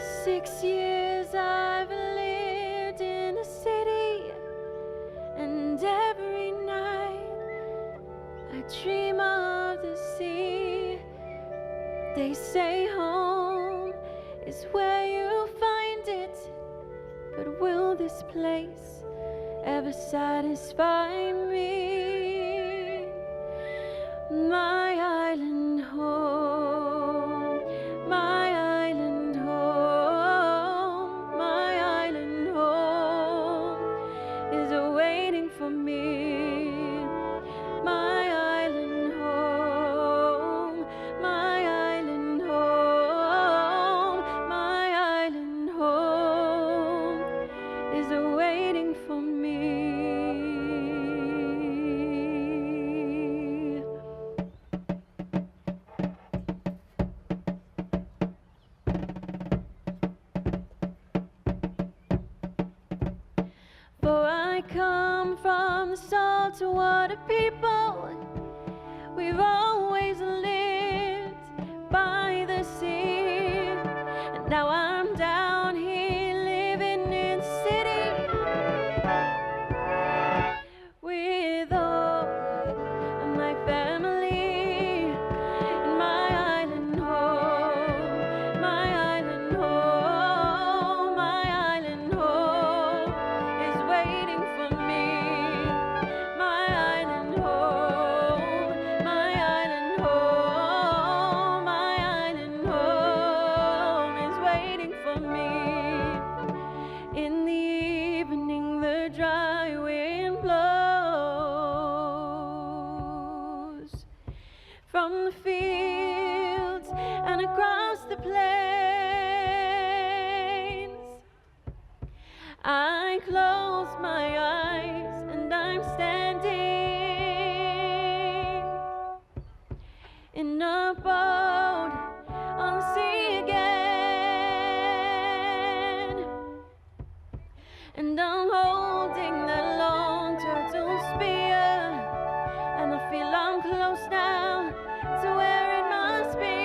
6 years I've lived in the city, and every night I dream of the sea. They say home is where you find it, but will this place ever satisfy me? My island home, my island home, my island home is waiting for me. My island home, my island home, my island home is waiting for me. For I come from the saltwater people. We've always lived by the sea, and now I'm down here living in the city with all of my family. And my island home, my island home, my island home is waiting for me. My island home, my island home, my island home is waiting for me. In the evening the dry wind blows from the fields and across the plains. I close my eyes and I'm standing in a boat on the sea again, and I'm holding that long turtle spear, and I feel I'm close now to where it must be.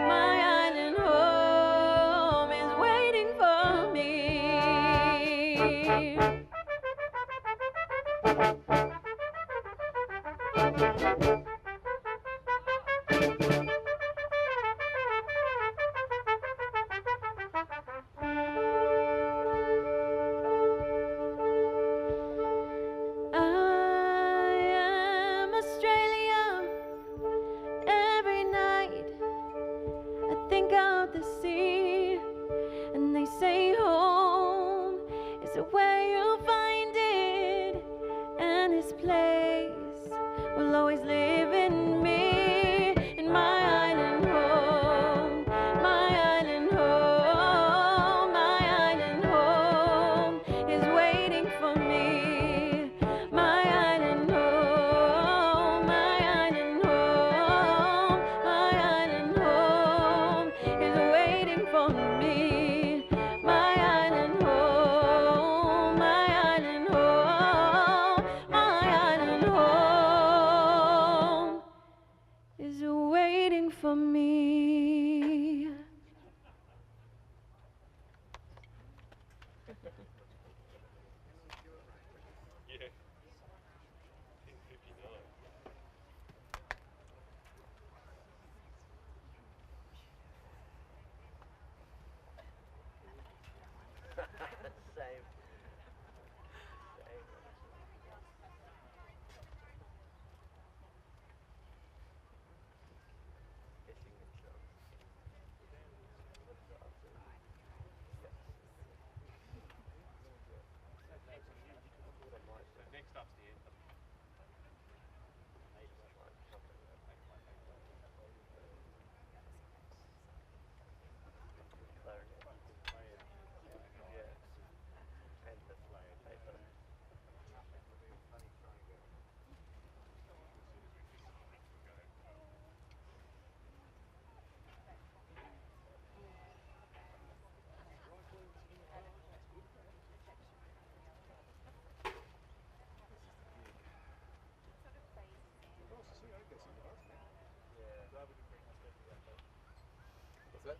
My island home is waiting for me. I am Australia. Every night I think of the sea, and they say home is where you'll find it, and this place will always live in me. In my island home, my island home, my island home is waiting for me. My island home, my island home, my island home is waiting for me. My island home, my island home, my island home is waiting for me. Same. Next up's the anthem. What's that?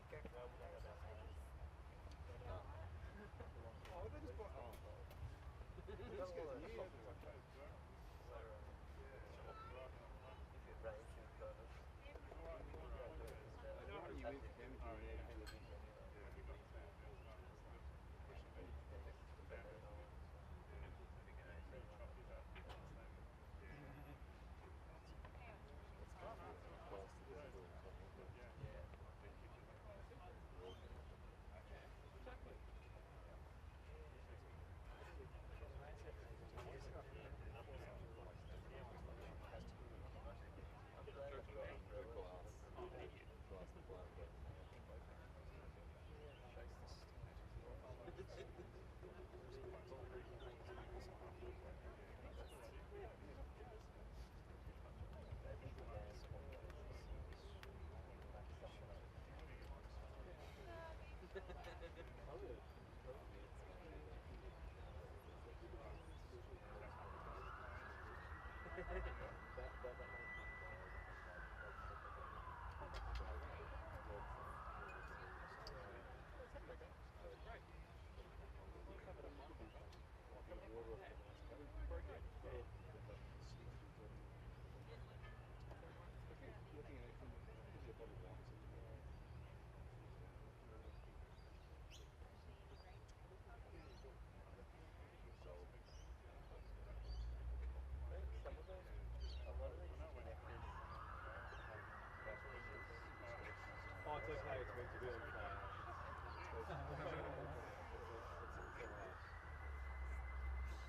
Oh, it's okay, it's meant to be on fire.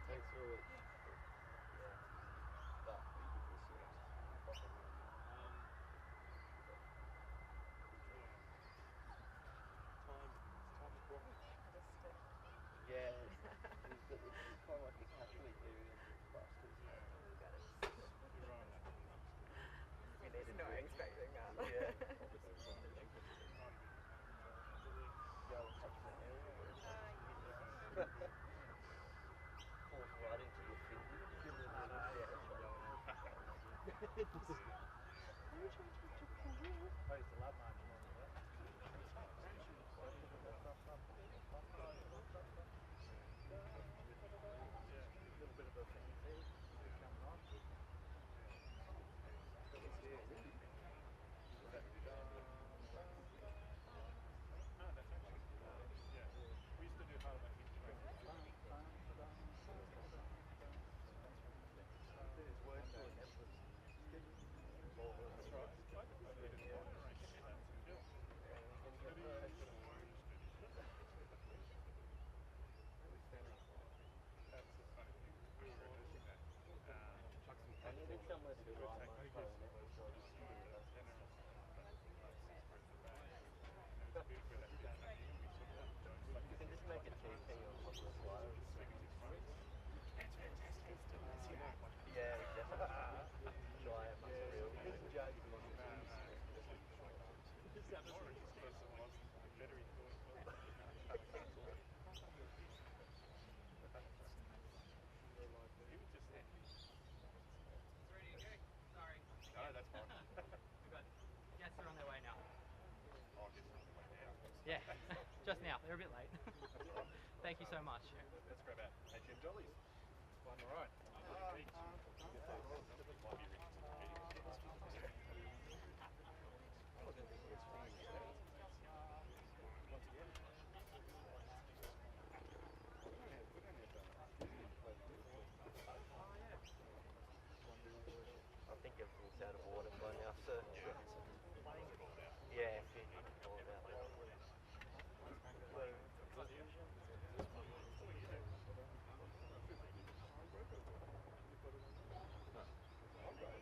Thanks for it. Yeah, it's kind of like a Catholic area in Boston. You need to not expecting that. Yeah. Falls right into your fingers. I used to love marching on that. A little bit of a fancy coming on. No, that's actually yeah. We used to do how about there's words to it. That's right. I needed somewhere to ride my clarinet, so I just did it. You can just make a TP on top of the slider. Yeah, exactly. Giant material. Ready to go? Sorry. No, that's fine. We've got guests are on their way now. Oh, I guess it's on the way now. Yeah, just now. They're a bit late. Thank you so much. Let's grab our HM Jollies. All right. Once again. I think everything's out of order by now, sir. Yeah, all about that.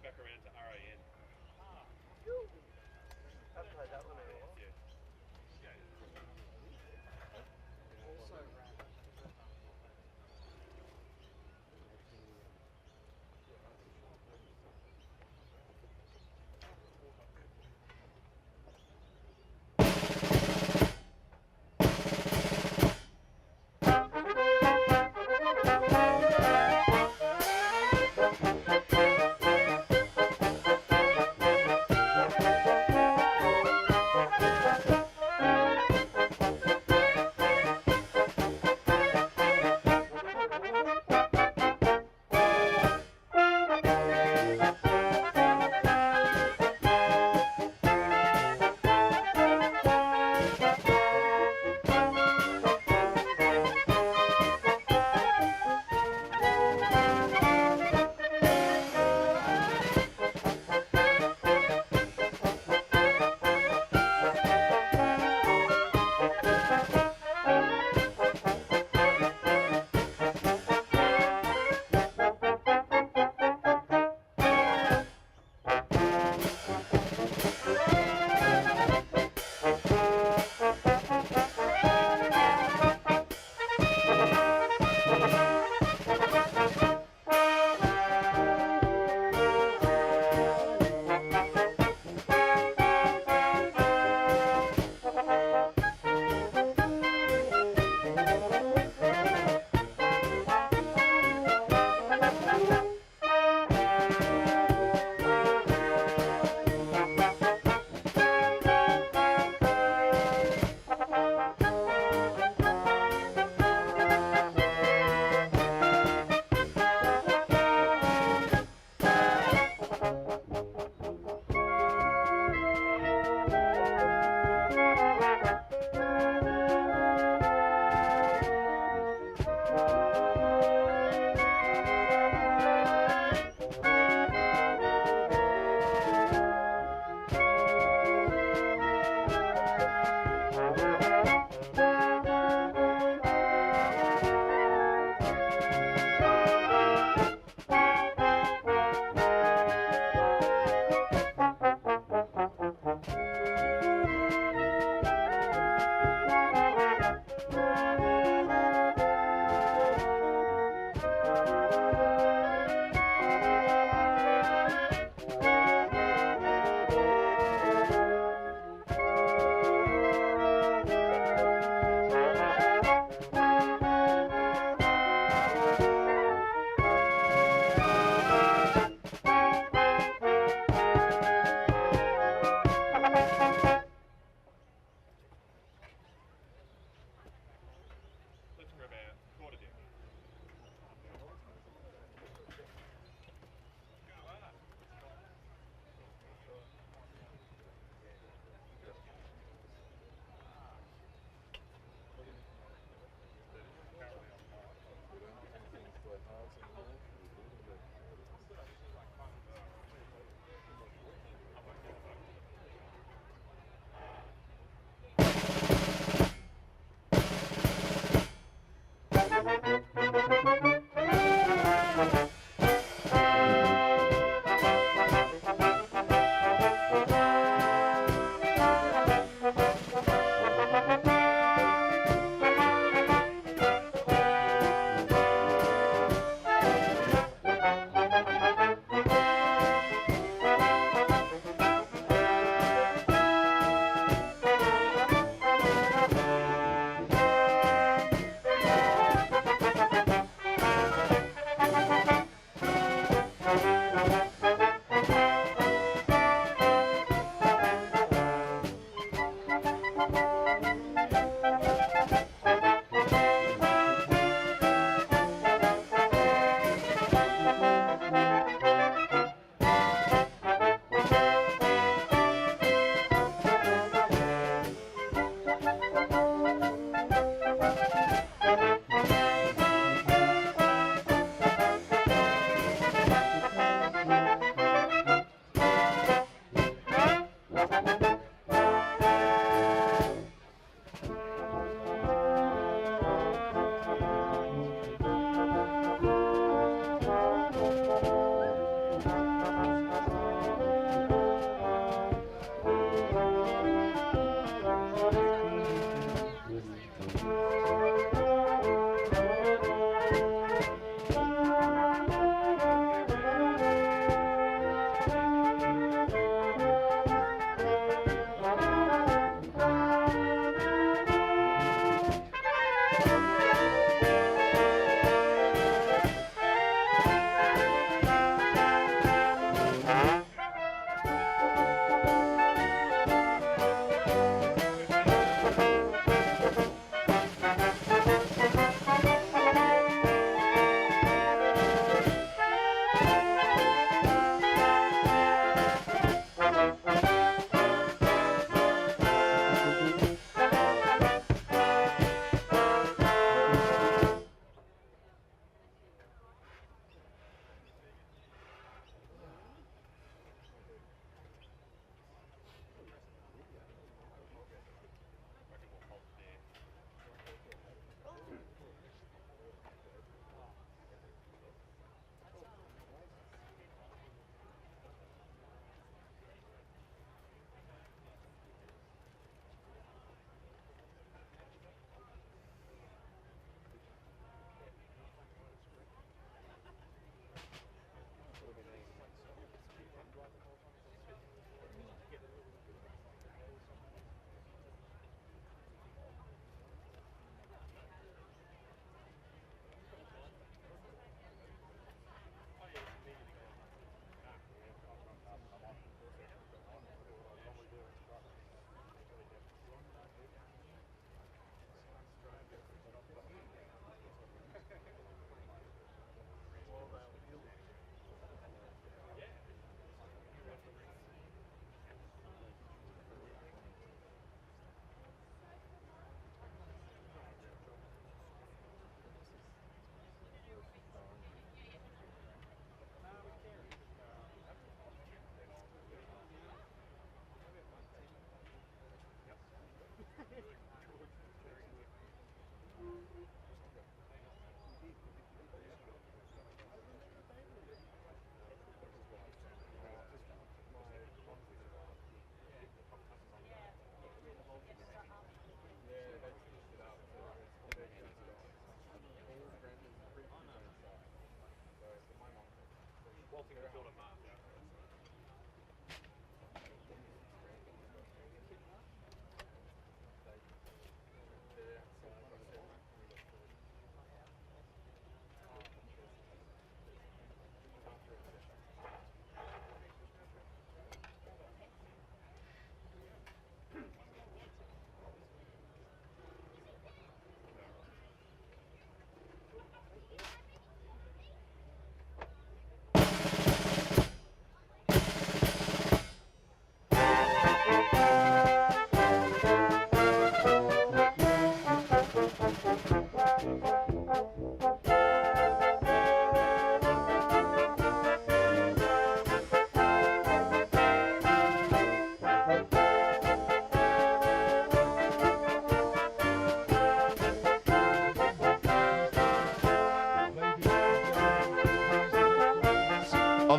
back around to RAN. I've played that one before. Yeah. Yeah. Also ran.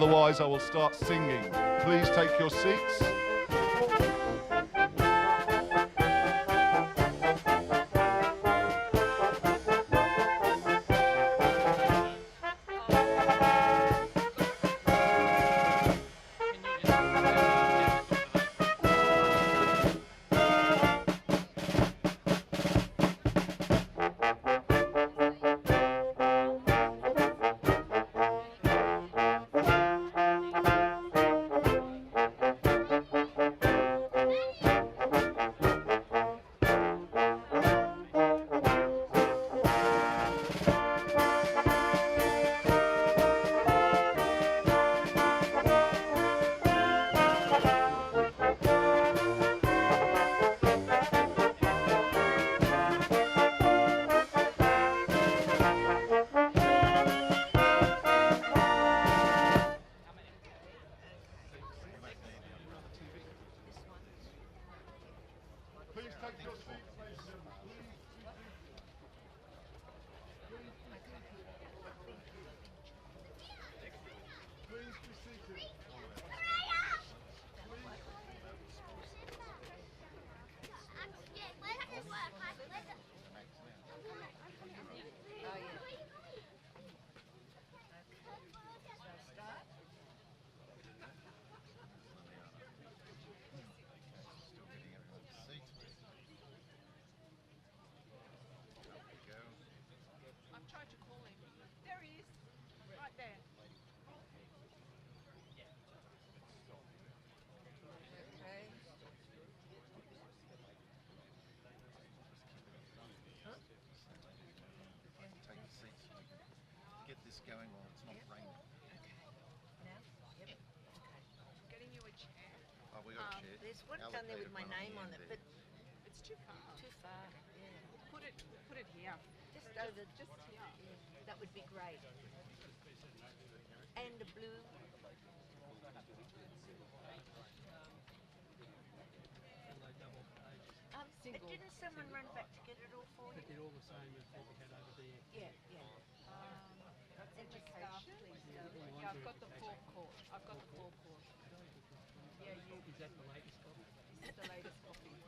Otherwise, I will start singing. Please take your seats. Please take your seats, ladies and gentlemen. Please be seated. I've tried to call him. There he is. Right there. Okay. Take your seats. Get this going while it's not raining. Now? Yep. Okay. Getting you a chair. Oh, we got a chair. There's one down there with my name on it, but it's too far. Too far. Yeah. Put it here. Just over. Just here. Yeah. That would be great. And the blue. Didn't someone run back to get it all for you? They're all the same as what we had over there. Yeah, yeah. Education. Yeah, I've got the forecourt. I've got the forecourt. Yeah, you. Is that the latest copy? This is the latest copy. Here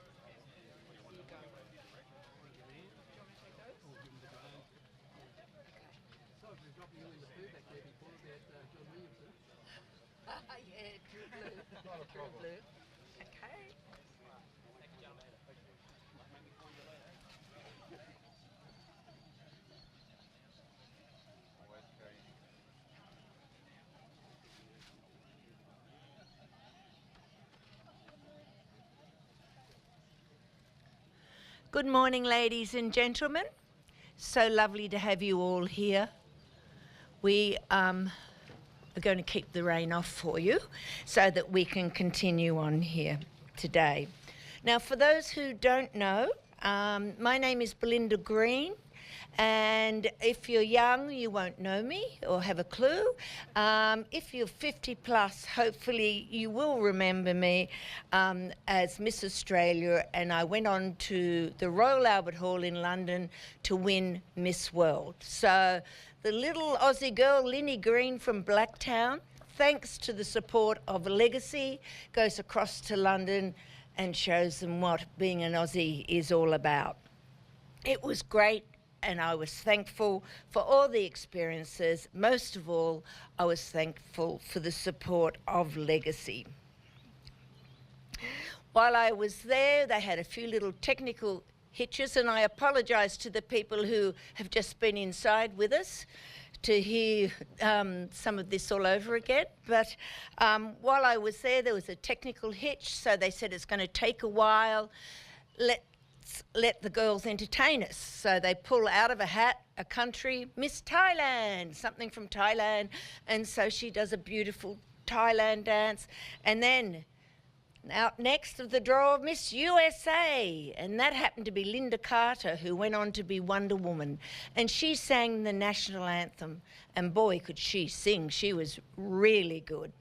you go. Do you want to take those? Or give them the drone? Okay. So if we're dropping you in the poo back there before about John Williamson. Yeah, true blue. True blue. Okay. Good morning, ladies and gentlemen. So lovely to have you all here. We are going to keep the rain off for you so that we can continue on here today. Now, for those who don't know, my name is Belinda Green, and if you're young, you won't know me or have a clue. If you're 50 plus, hopefully you will remember me as Miss Australia, and I went on to the Royal Albert Hall in London to win Miss World. So the little Aussie girl, Linny Green from Blacktown, thanks to the support of Legacy, goes across to London and shows them what being an Aussie is all about. It was great, and I was thankful for all the experiences. Most of all, I was thankful for the support of Legacy. While I was there, they had a few little technical hitches, and I apologise to the people who have just been inside with us to hear some of this all over again. But while I was there was a technical hitch, so they said it's going to take a while. Let the girls entertain us. So they pull out of a hat a country, Miss Thailand, something from Thailand, and so she does a beautiful Thailand dance. And then out next of the draw, Miss USA, and that happened to be Linda Carter, who went on to be Wonder Woman, and she sang the national anthem, and boy could she sing. She was really good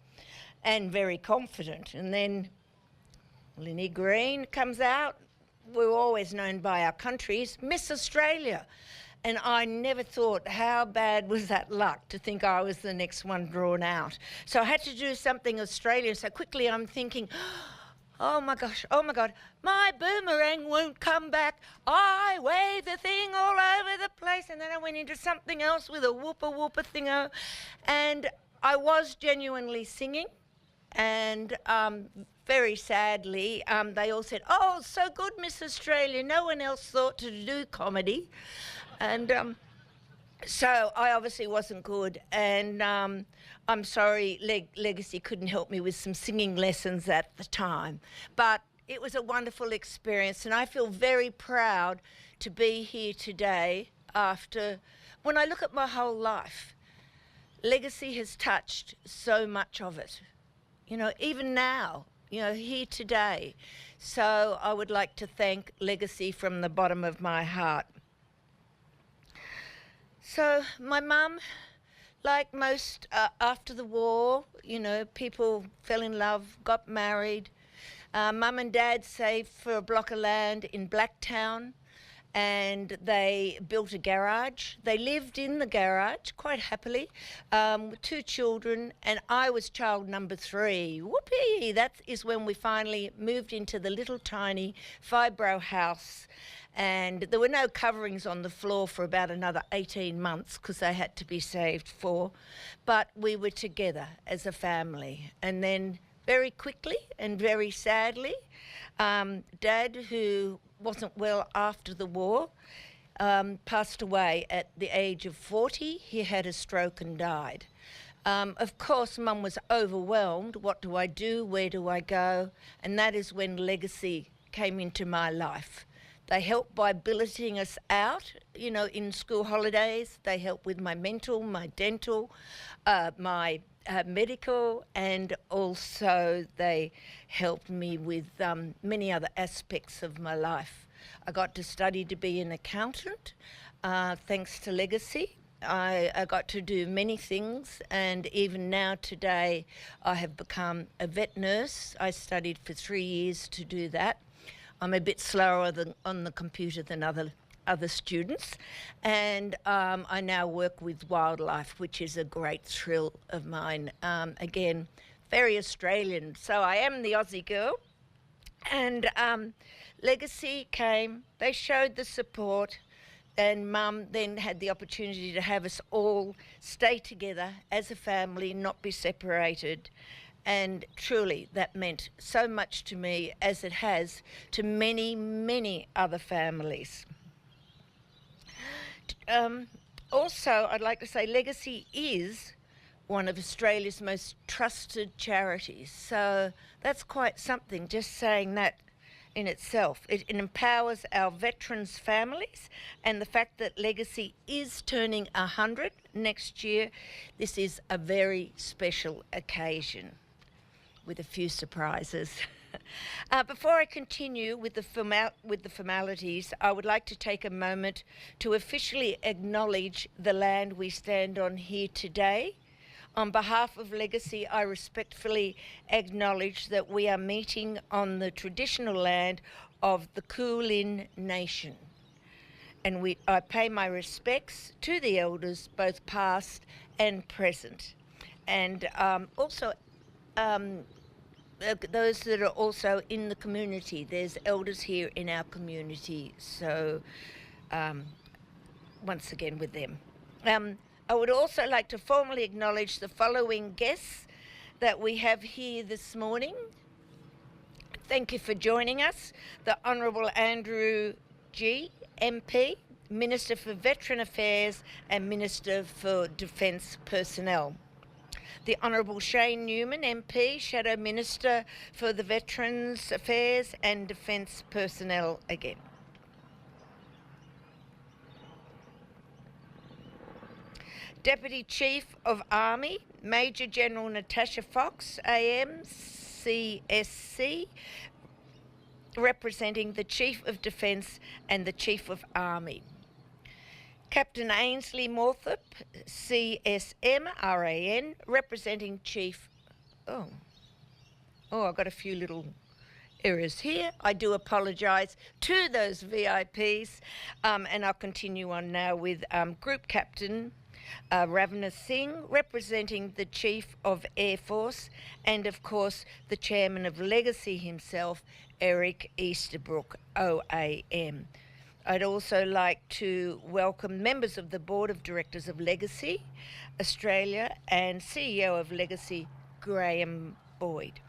and very confident. And then Linny Green comes out. We're always known by our countries, Miss Australia. And I never thought, how bad was that luck to think I was the next one drawn out. So I had to do something Australian. So quickly I'm thinking, oh my gosh, oh my God, my boomerang won't come back. I wave the thing all over the place. And then I went into something else with a whoopa whoopa thingo. And I was genuinely singing. And very sadly, they all said, oh, so good, Miss Australia. No one else thought to do comedy. And so I obviously wasn't good. And I'm sorry, Legacy couldn't help me with some singing lessons at the time. But it was a wonderful experience. And I feel very proud to be here today after, when I look at my whole life, Legacy has touched so much of it. You know, even now, you know, here today. So I would like to thank Legacy from the bottom of my heart. So my mum, like most after the war, you know, people fell in love, got married. Mum and Dad saved for a block of land in Blacktown, and they built a garage. They lived in the garage quite happily with 2 children, and I was child number 3. Whoopee! That is when we finally moved into the little tiny fibro house, and there were no coverings on the floor for about another 18 months because they had to be saved for, but we were together as a family. And then very quickly and very sadly, Dad, who wasn't well after the war, passed away at the age of 40. He had a stroke and died. Of course, Mum was overwhelmed. What do I do? Where do I go? And that is when Legacy came into my life. They helped by billeting us out, you know, in school holidays. They helped with my mental, my dental, my medical, and also they helped me with many other aspects of my life. I got to study to be an accountant, thanks to Legacy. I got to do many things, and even now today I have become a vet nurse. I studied for 3 years to do that. I'm a bit slower on the computer than other students, and I now work with wildlife, which is a great thrill of mine. Again, very Australian, so I am the Aussie girl. And Legacy came, they showed the support, and Mum then had the opportunity to have us all stay together as a family, not be separated. And truly that meant so much to me, as it has to many, many other families. Also, I'd like to say Legacy is one of Australia's most trusted charities. So that's quite something, just saying that in itself. It empowers our veterans' families, and the fact that Legacy is turning 100 next year, this is a very special occasion with a few surprises. Before I continue with the formalities, I would like to take a moment to officially acknowledge the land we stand on here today. On behalf of Legacy, I respectfully acknowledge that we are meeting on the traditional land of the Kulin Nation. And I pay my respects to the elders, both past and present. And also those that are also in the community. There's elders here in our community, so once again with them. I would also like to formally acknowledge the following guests that we have here this morning. Thank you for joining us. The Honourable Andrew G, MP, Minister for Veteran Affairs and Minister for Defence Personnel. The Honourable Shane Newman, MP, Shadow Minister for the Veterans Affairs and Defence Personnel again. Deputy Chief of Army, Major General Natasha Fox, AM, CSC, representing the Chief of Defence and the Chief of Army. Captain Ainsley Morthorpe, CSM, RAN, representing Chief... Oh, I've got a few little errors here. I do apologise to those VIPs, and I'll continue on now with Group Captain Ravana Singh, representing the Chief of Air Force, and of course the Chairman of Legacy himself, Eric Easterbrook, OAM. I'd also like to welcome members of the Board of Directors of Legacy Australia and CEO of Legacy, Graham Boyd.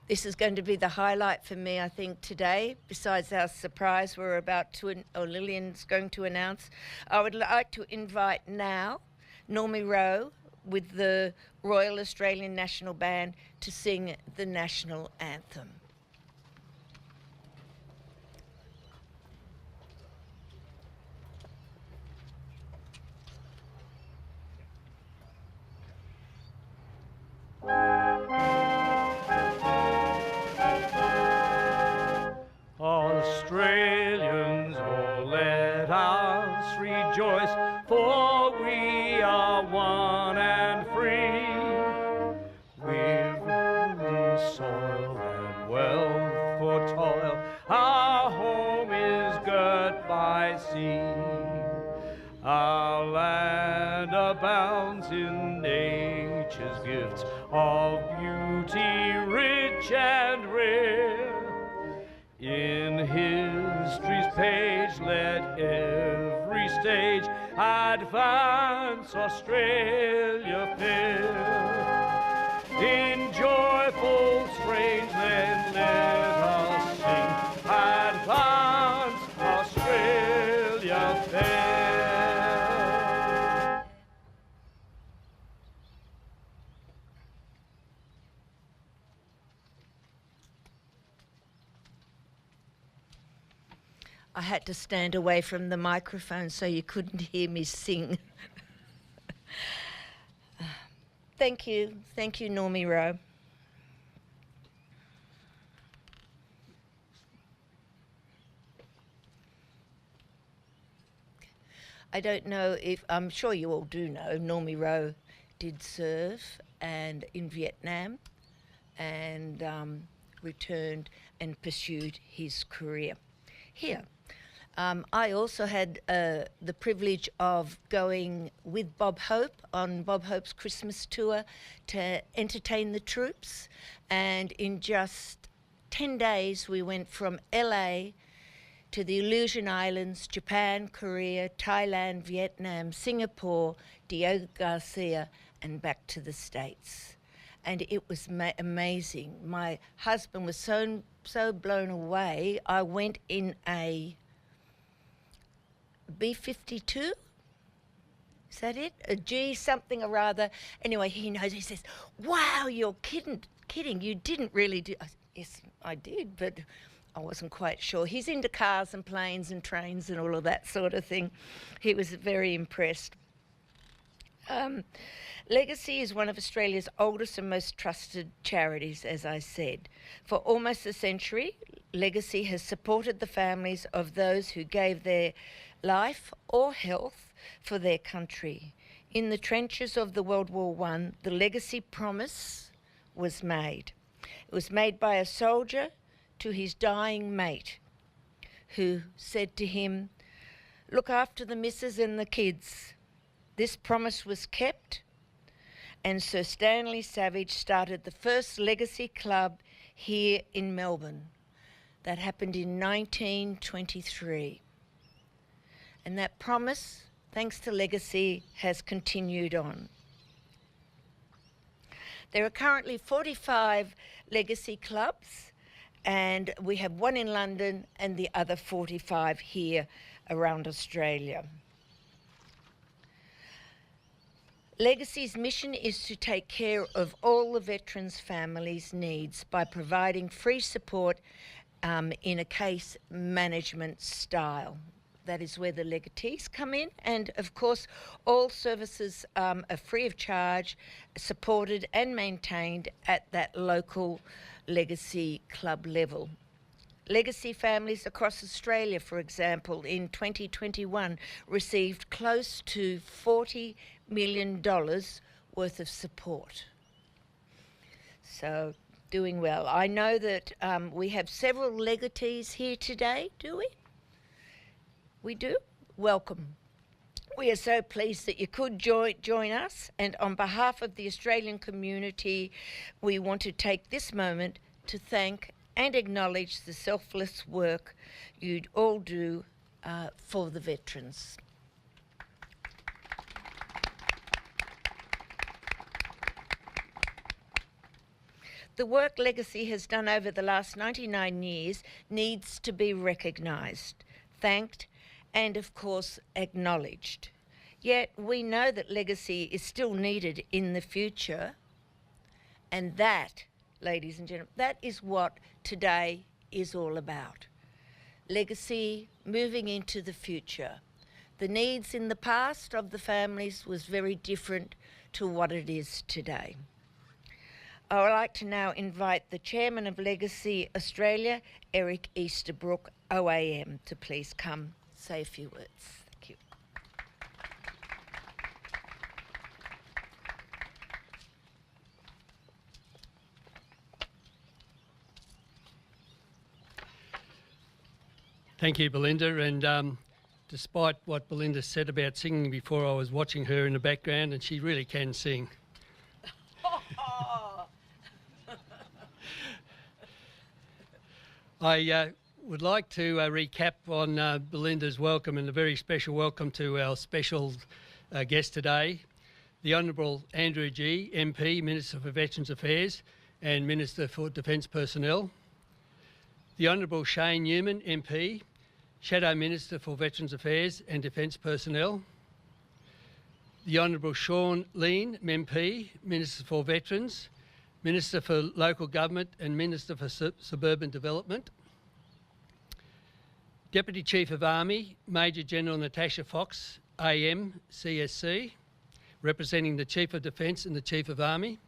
This is going to be the highlight for me, I think, today. Besides our surprise we're about to, or Lillian's going to announce, I would like to invite now Normie Rowe with the Royal Australian National Band to sing the national anthem. Australians, oh, let us rejoice, for we are one and free. We've the soil and wealth for toil, our home is girt by sea. Our land abounds in nature's gifts of beauty rich and rare. In history's page, let every stage advance Australia fair. In joyful strains, then let us sing, advance Australia fair. I had to stand away from the microphone so you couldn't hear me sing. Thank you, Normie Rowe. I don't know if, I'm sure you all do know, Normie Rowe did serve and in Vietnam and returned and pursued his career here. I also had the privilege of going with Bob Hope on Bob Hope's Christmas tour to entertain the troops, and in just 10 days we went from LA to the Aleutian Islands, Japan, Korea, Thailand, Vietnam, Singapore, Diego Garcia, and back to the States. And it was amazing. My husband was so blown away. I went in a B-52, is that it? A G something or other. Anyway, he knows, he says, wow, you're kidding, you didn't really do. Yes, I did, but I wasn't quite sure. He's into cars and planes and trains and all of that sort of thing. He was very impressed. Legacy is one of Australia's oldest and most trusted charities, as I said. For almost a century, Legacy has supported the families of those who gave their life or health for their country. In the trenches of the World War I, the Legacy promise was made. It was made by a soldier to his dying mate, who said to him, look after the missus and the kids. This promise was kept, and Sir Stanley Savage started the first Legacy Club here in Melbourne. That happened in 1923. And that promise, thanks to Legacy, has continued on. There are currently 45 Legacy clubs, and we have one in London and the other 45 here around Australia. Legacy's mission is to take care of all the veterans' families' needs by providing free support in a case management style. That is where the legatees come in, and of course all services are free of charge, supported and maintained at that local Legacy club level. Legacy families across Australia, for example, in 2021 received close to $40 million worth of support. So, doing well. I know that we have several legatees here today, do we? We do? Welcome. We are so pleased that you could join us, and on behalf of the Australian community, we want to take this moment to thank and acknowledge the selfless work you all do for the veterans. The work Legacy has done over the last 99 years needs to be recognised, thanked, and of course acknowledged. Yet we know that Legacy is still needed in the future, and that, ladies and gentlemen, that is what today is all about. Legacy moving into the future. The needs in the past of the families was very different to what it is today. I would like to now invite the Chairman of Legacy Australia, Eric Easterbrook, OAM, to please come say a few words. Thank you. Thank you, Belinda. And despite what Belinda said about singing before, I was watching her in the background, and she really can sing. I would like to recap on Belinda's welcome, and a very special welcome to our special guest today, the Honourable Andrew Gee, MP, Minister for Veterans Affairs and Minister for Defence Personnel, the Honourable Shane Newman, MP, Shadow Minister for Veterans Affairs and Defence Personnel, the Honourable Sean Lean, MP, Minister for Veterans, Minister for Local Government and Minister for Suburban Development, Deputy Chief of Army, Major General Natasha Fox, AM, CSC, representing the Chief of Defence and the Chief of Army,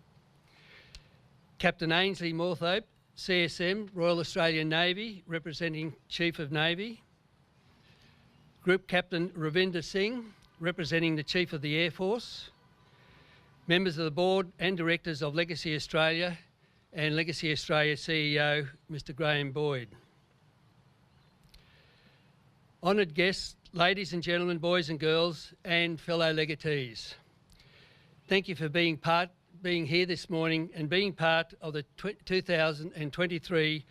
Captain Ainsley Morthope, CSM, Royal Australian Navy, representing Chief of Navy, Group Captain Ravinder Singh, representing the Chief of the Air Force, members of the Board and Directors of Legacy Australia and Legacy Australia CEO, Mr Graham Boyd. Honoured guests, ladies and gentlemen, boys and girls, and fellow legatees, thank you for being here this morning and being part of the 2023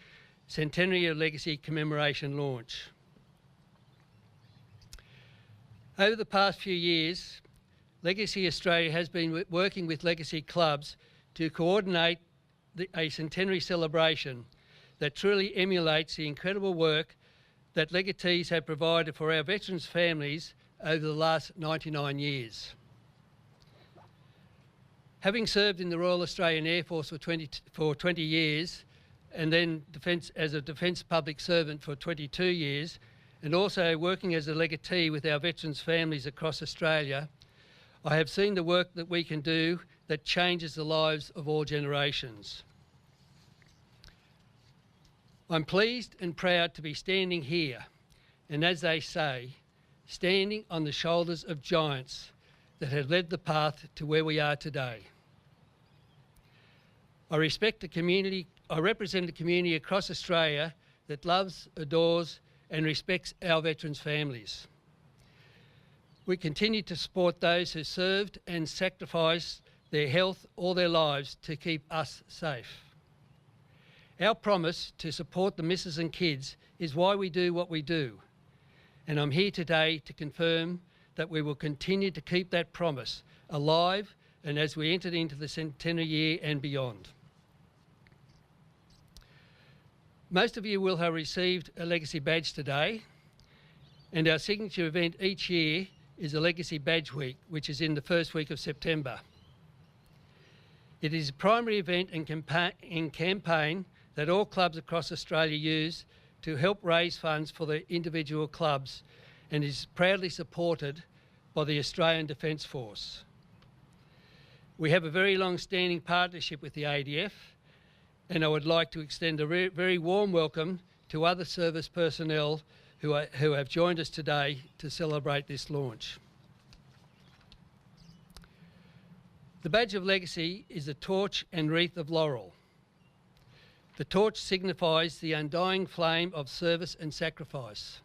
Centenary of Legacy Commemoration launch. Over the past few years, Legacy Australia has been working with Legacy clubs to coordinate a centenary celebration that truly emulates the incredible work that legatees have provided for our veterans' families over the last 99 years. Having served in the Royal Australian Air Force for 20 years, and then as a Defence Public Servant for 22 years, and also working as a legatee with our veterans' families across Australia, I have seen the work that we can do that changes the lives of all generations. I'm pleased and proud to be standing here, and as they say, standing on the shoulders of giants that have led the path to where we are today. I represent a community across Australia that loves, adores and respects our veterans' families. We continue to support those who served and sacrificed their health all their lives to keep us safe. Our promise to support the missus and kids is why we do what we do, and I'm here today to confirm that we will continue to keep that promise alive and as we enter into the centenary year and beyond. Most of you will have received a Legacy badge today, and our signature event each year is a Legacy Badge Week, which is in the first week of September. It is a primary event and campaign that all clubs across Australia use to help raise funds for the individual clubs, and is proudly supported by the Australian Defence Force. We have a very long-standing partnership with the ADF, and I would like to extend a very warm welcome to other service personnel who have joined us today to celebrate this launch. The badge of legacy is a torch and wreath of laurel. The torch signifies the undying flame of service and sacrifice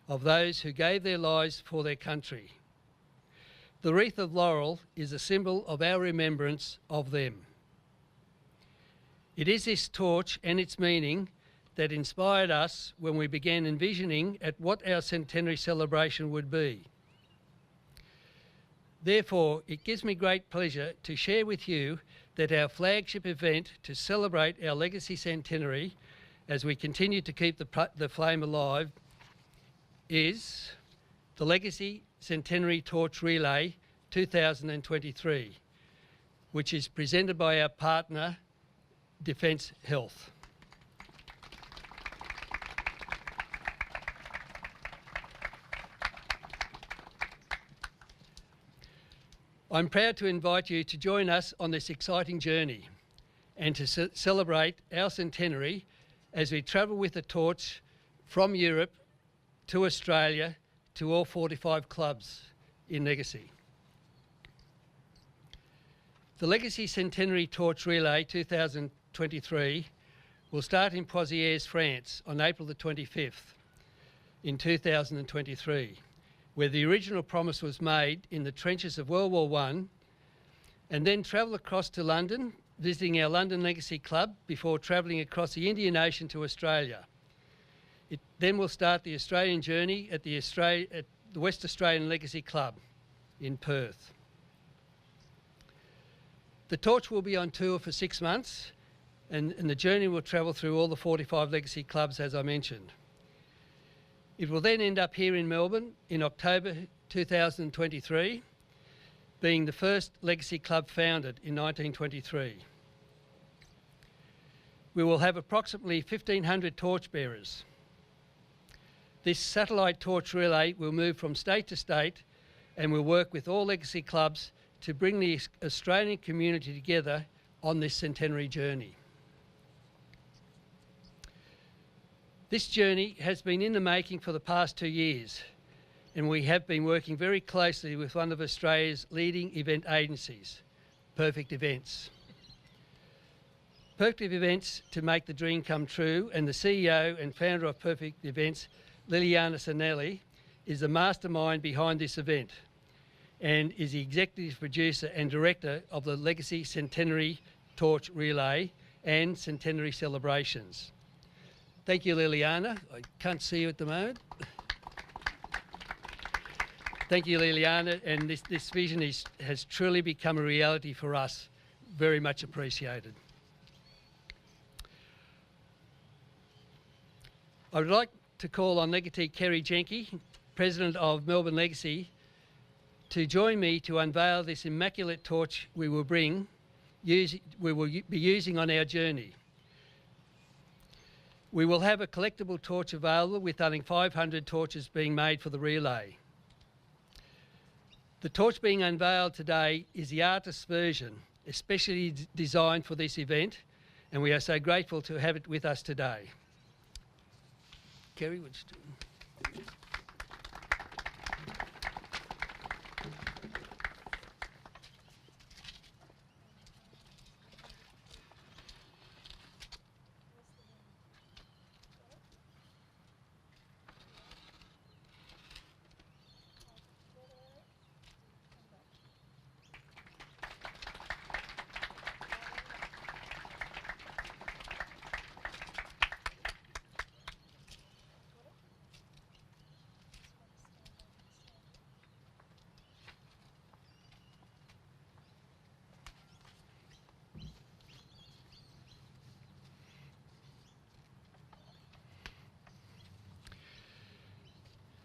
of those who gave their lives for their country. The wreath of laurel is a symbol of our remembrance of them. It is this torch and its meaning that inspired us when we began envisioning at what our centenary celebration would be. Therefore, it gives me great pleasure to share with you that our flagship event to celebrate our Legacy Centenary as we continue to keep the flame alive is the Legacy Centenary Torch Relay 2023, which is presented by our partner, Defence Health. I'm proud to invite you to join us on this exciting journey and to celebrate our centenary as we travel with the torch from Europe to Australia to all 45 clubs in Legacy. The Legacy Centenary Torch Relay 2023 will start in Poitiers, France on April the 25th in 2023. Where the original promise was made in the trenches of World War I, and then travel across to London, visiting our London Legacy Club before travelling across the Indian Ocean to Australia. It then will start the Australian journey at the West Australian Legacy Club in Perth. The torch will be on tour for 6 months, and the journey will travel through all the 45 Legacy clubs, as I mentioned. It will then end up here in Melbourne in October 2023, being the first Legacy Club founded in 1923. We will have approximately 1,500 torchbearers. This satellite torch relay will move from state to state and will work with all Legacy clubs to bring the Australian community together on this centenary journey. This journey has been in the making for the past 2 years, and we have been working very closely with one of Australia's leading event agencies, Perfect Events. Perfect Events to make the dream come true, and the CEO and founder of Perfect Events, Liliana Sanelli, is the mastermind behind this event and is the executive producer and director of the Legacy Centenary Torch Relay and Centenary Celebrations. Thank you, Liliana. I can't see you at the moment. Thank you, Liliana, and this vision has truly become a reality for us. Very much appreciated. I would like to call on Legatee Kerry Jenke, President of Melbourne Legacy, to join me to unveil this immaculate torch we will be using on our journey. We will have a collectible torch available with only 500 torches being made for the relay. The torch being unveiled today is the artist's version, especially designed for this event, and we are so grateful to have it with us today. Kerry, would you do?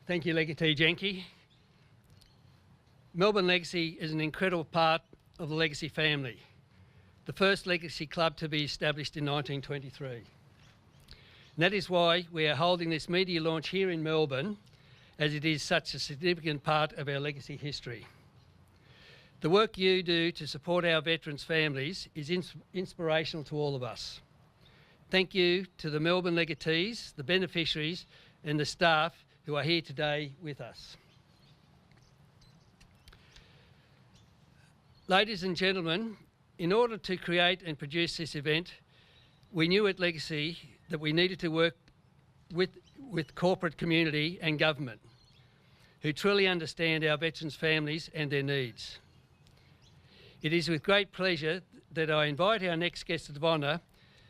Thank you, Legatee Jenke. Melbourne Legacy is an incredible part of the Legacy family, the first Legacy club to be established in 1923. And that is why we are holding this media launch here in Melbourne, as it is such a significant part of our Legacy history. The work you do to support our veterans' families is inspirational to all of us. Thank you to the Melbourne Legatees, the beneficiaries and the staff who are here today with us. Ladies and gentlemen, in order to create and produce this event, we knew at Legacy that we needed to work with corporate community and government, who truly understand our veterans' families and their needs. It is with great pleasure that I invite our next guest of honour,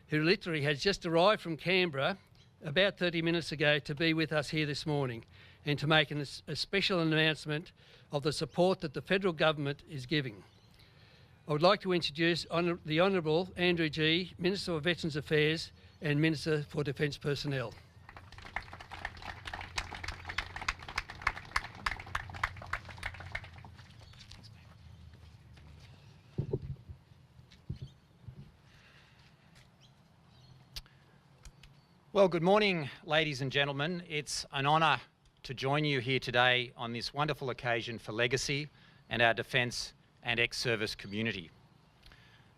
who literally has just arrived from Canberra about 30 minutes ago, to be with us here this morning and to make a special announcement of the support that the federal government is giving. I would like to introduce the Honourable Andrew Gee, Minister for Veterans Affairs and Minister for Defence Personnel. Well, good morning, ladies and gentlemen. It's an honour to join you here today on this wonderful occasion for Legacy and our Defence and ex-service community.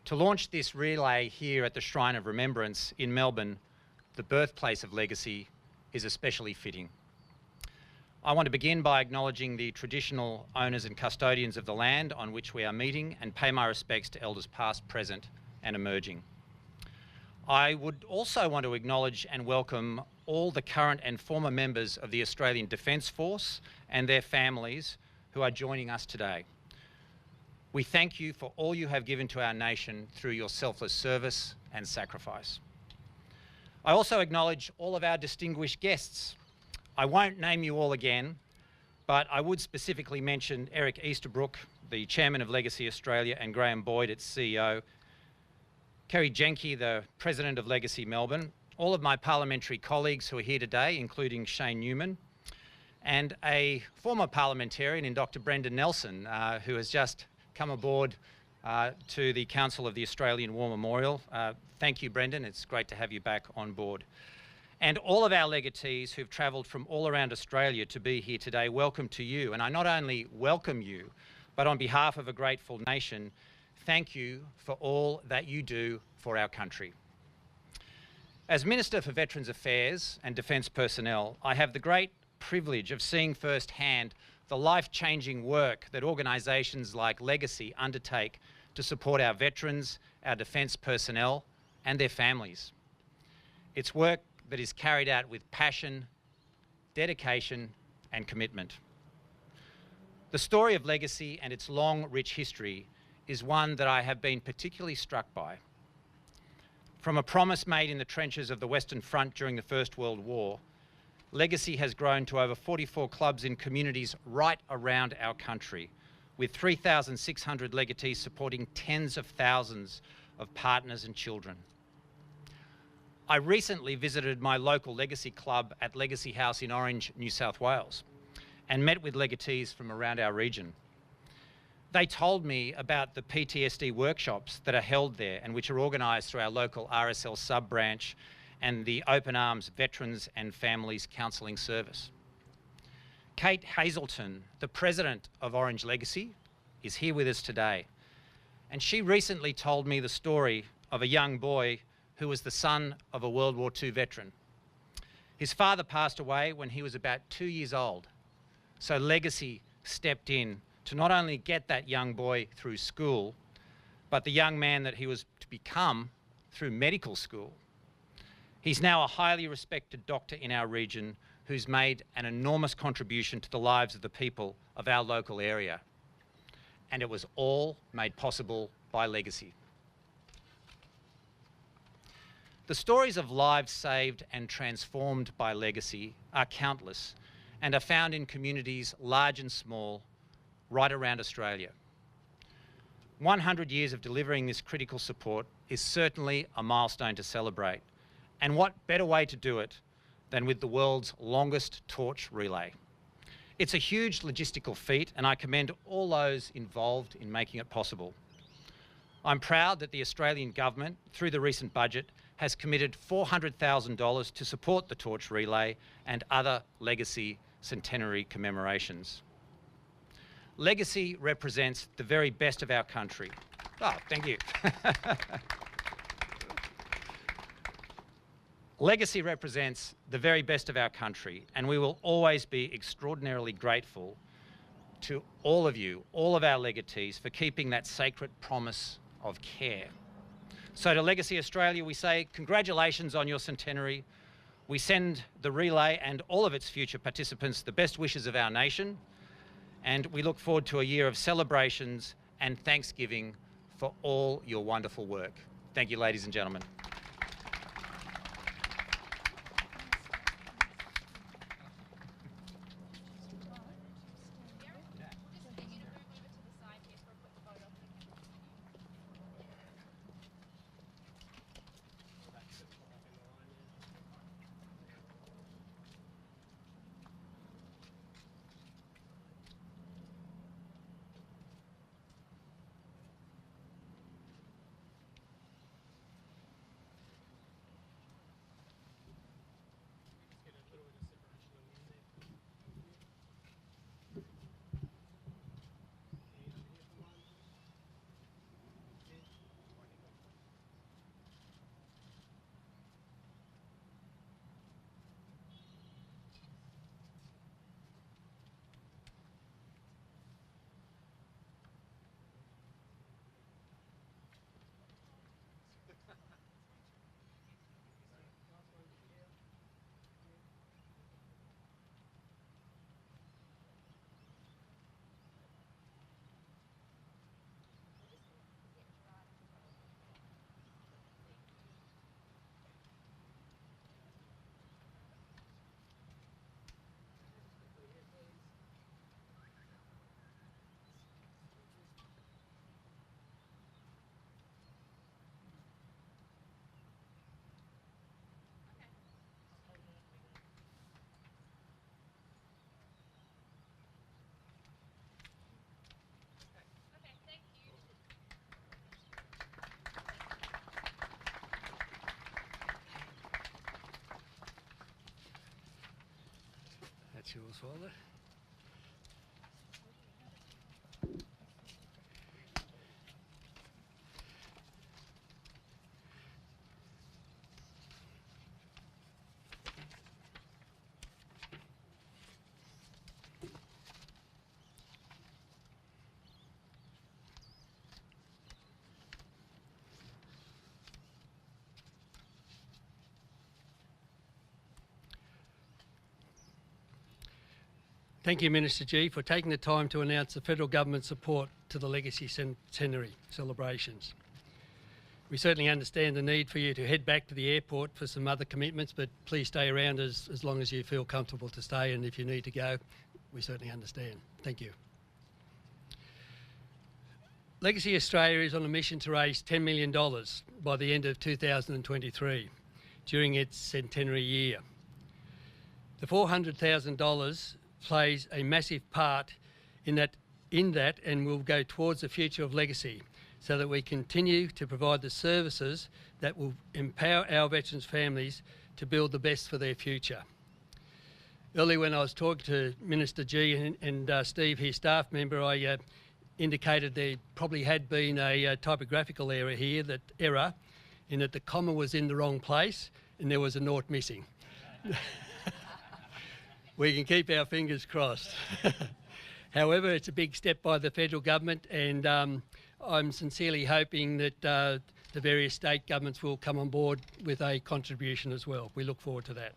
To launch this relay here at the Shrine of Remembrance in Melbourne, the birthplace of Legacy, is especially fitting. I want to begin by acknowledging the traditional owners and custodians of the land on which we are meeting and pay my respects to elders past, present and emerging. I would also want to acknowledge and welcome all the current and former members of the Australian Defence Force and their families who are joining us today. We thank you for all you have given to our nation through your selfless service and sacrifice. I also acknowledge all of our distinguished guests. I won't name you all again, but I would specifically mention Eric Easterbrook, the Chairman of Legacy Australia, and Graham Boyd, its CEO, Kerry Jenke, the President of Legacy Melbourne, all of my parliamentary colleagues who are here today, including Shane Newman, and a former parliamentarian in Dr. Brendan Nelson, who has just come aboard to the Council of the Australian War Memorial. Thank you, Brendan. It's great to have you back on board. And all of our legatees who've travelled from all around Australia to be here today, welcome to you. And I not only welcome you, but on behalf of a grateful nation, thank you for all that you do for our country. As Minister for Veterans Affairs and Defence Personnel, I have the great privilege of seeing firsthand the life-changing work that organisations like Legacy undertake to support our veterans, our defence personnel and their families. It's work that is carried out with passion, dedication and commitment. The story of Legacy and its long, rich history is one that I have been particularly struck by. From a promise made in the trenches of the Western Front during the First World War, Legacy has grown to over 44 clubs in communities right around our country, with 3,600 legatees supporting tens of thousands of partners and children. I recently visited my local Legacy club at Legacy House in Orange, New South Wales, and met with legatees from around our region. They told me about the PTSD workshops that are held there and which are organised through our local RSL sub-branch and the Open Arms Veterans and Families Counselling Service. Kate Hazelton, the President of Orange Legacy, is here with us today. And she recently told me the story of a young boy who was the son of a World War II veteran. His father passed away when he was about 2 years old. So Legacy stepped in to not only get that young boy through school, but the young man that he was to become through medical school. He's now a highly respected doctor in our region who's made an enormous contribution to the lives of the people of our local area. And it was all made possible by Legacy. The stories of lives saved and transformed by Legacy are countless and are found in communities large and small right around Australia. 100 years of delivering this critical support is certainly a milestone to celebrate. And what better way to do it than with the world's longest torch relay? It's a huge logistical feat and I commend all those involved in making it possible. I'm proud that the Australian government, through the recent budget, has committed $400,000 to support the torch relay and other Legacy Centenary commemorations. Legacy represents the very best of our country. Oh, thank you. Legacy represents the very best of our country, and we will always be extraordinarily grateful to all of you, all of our legatees, for keeping that sacred promise of care. So to Legacy Australia, we say congratulations on your centenary. We send the relay and all of its future participants the best wishes of our nation, and we look forward to a year of celebrations and thanksgiving for all your wonderful work. Thank you, ladies and gentlemen. That's yours, Father. Thank you, Minister G, for taking the time to announce the federal government's support to the Legacy Centenary celebrations. We certainly understand the need for you to head back to the airport for some other commitments, but please stay around as long as you feel comfortable to stay, and if you need to go, we certainly understand. Thank you. Legacy Australia is on a mission to raise $10 million by the end of 2023 during its centenary year. The $400,000 plays a massive part in that and will go towards the future of Legacy so that we continue to provide the services that will empower our veterans' families to build the best for their future. Earlier when I was talking to Minister G and Steve, his staff member, I indicated there probably had been a typographical error here, in that the comma was in the wrong place and there was a nought missing. We can keep our fingers crossed. However, it's a big step by the federal government, and I'm sincerely hoping that the various state governments will come on board with a contribution as well. We look forward to that.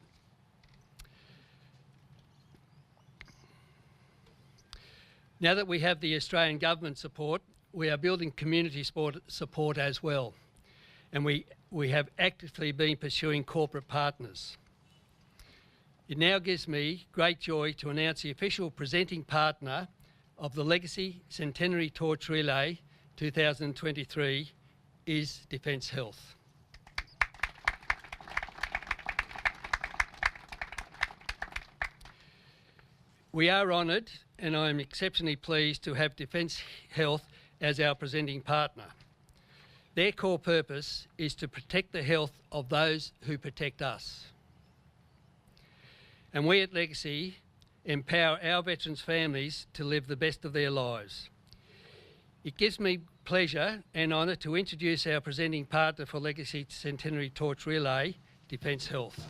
Now that we have the Australian government support, we are building community support as well, and we have actively been pursuing corporate partners. It now gives me great joy to announce the official presenting partner of the Legacy Centenary Torch Relay 2023 is Defence Health. We are honoured, and I am exceptionally pleased to have Defence Health as our presenting partner. Their core purpose is to protect the health of those who protect us. And we at Legacy empower our veterans' families to live the best of their lives. It gives me pleasure and honour to introduce our presenting partner for Legacy Centenary Torch Relay, Defence Health.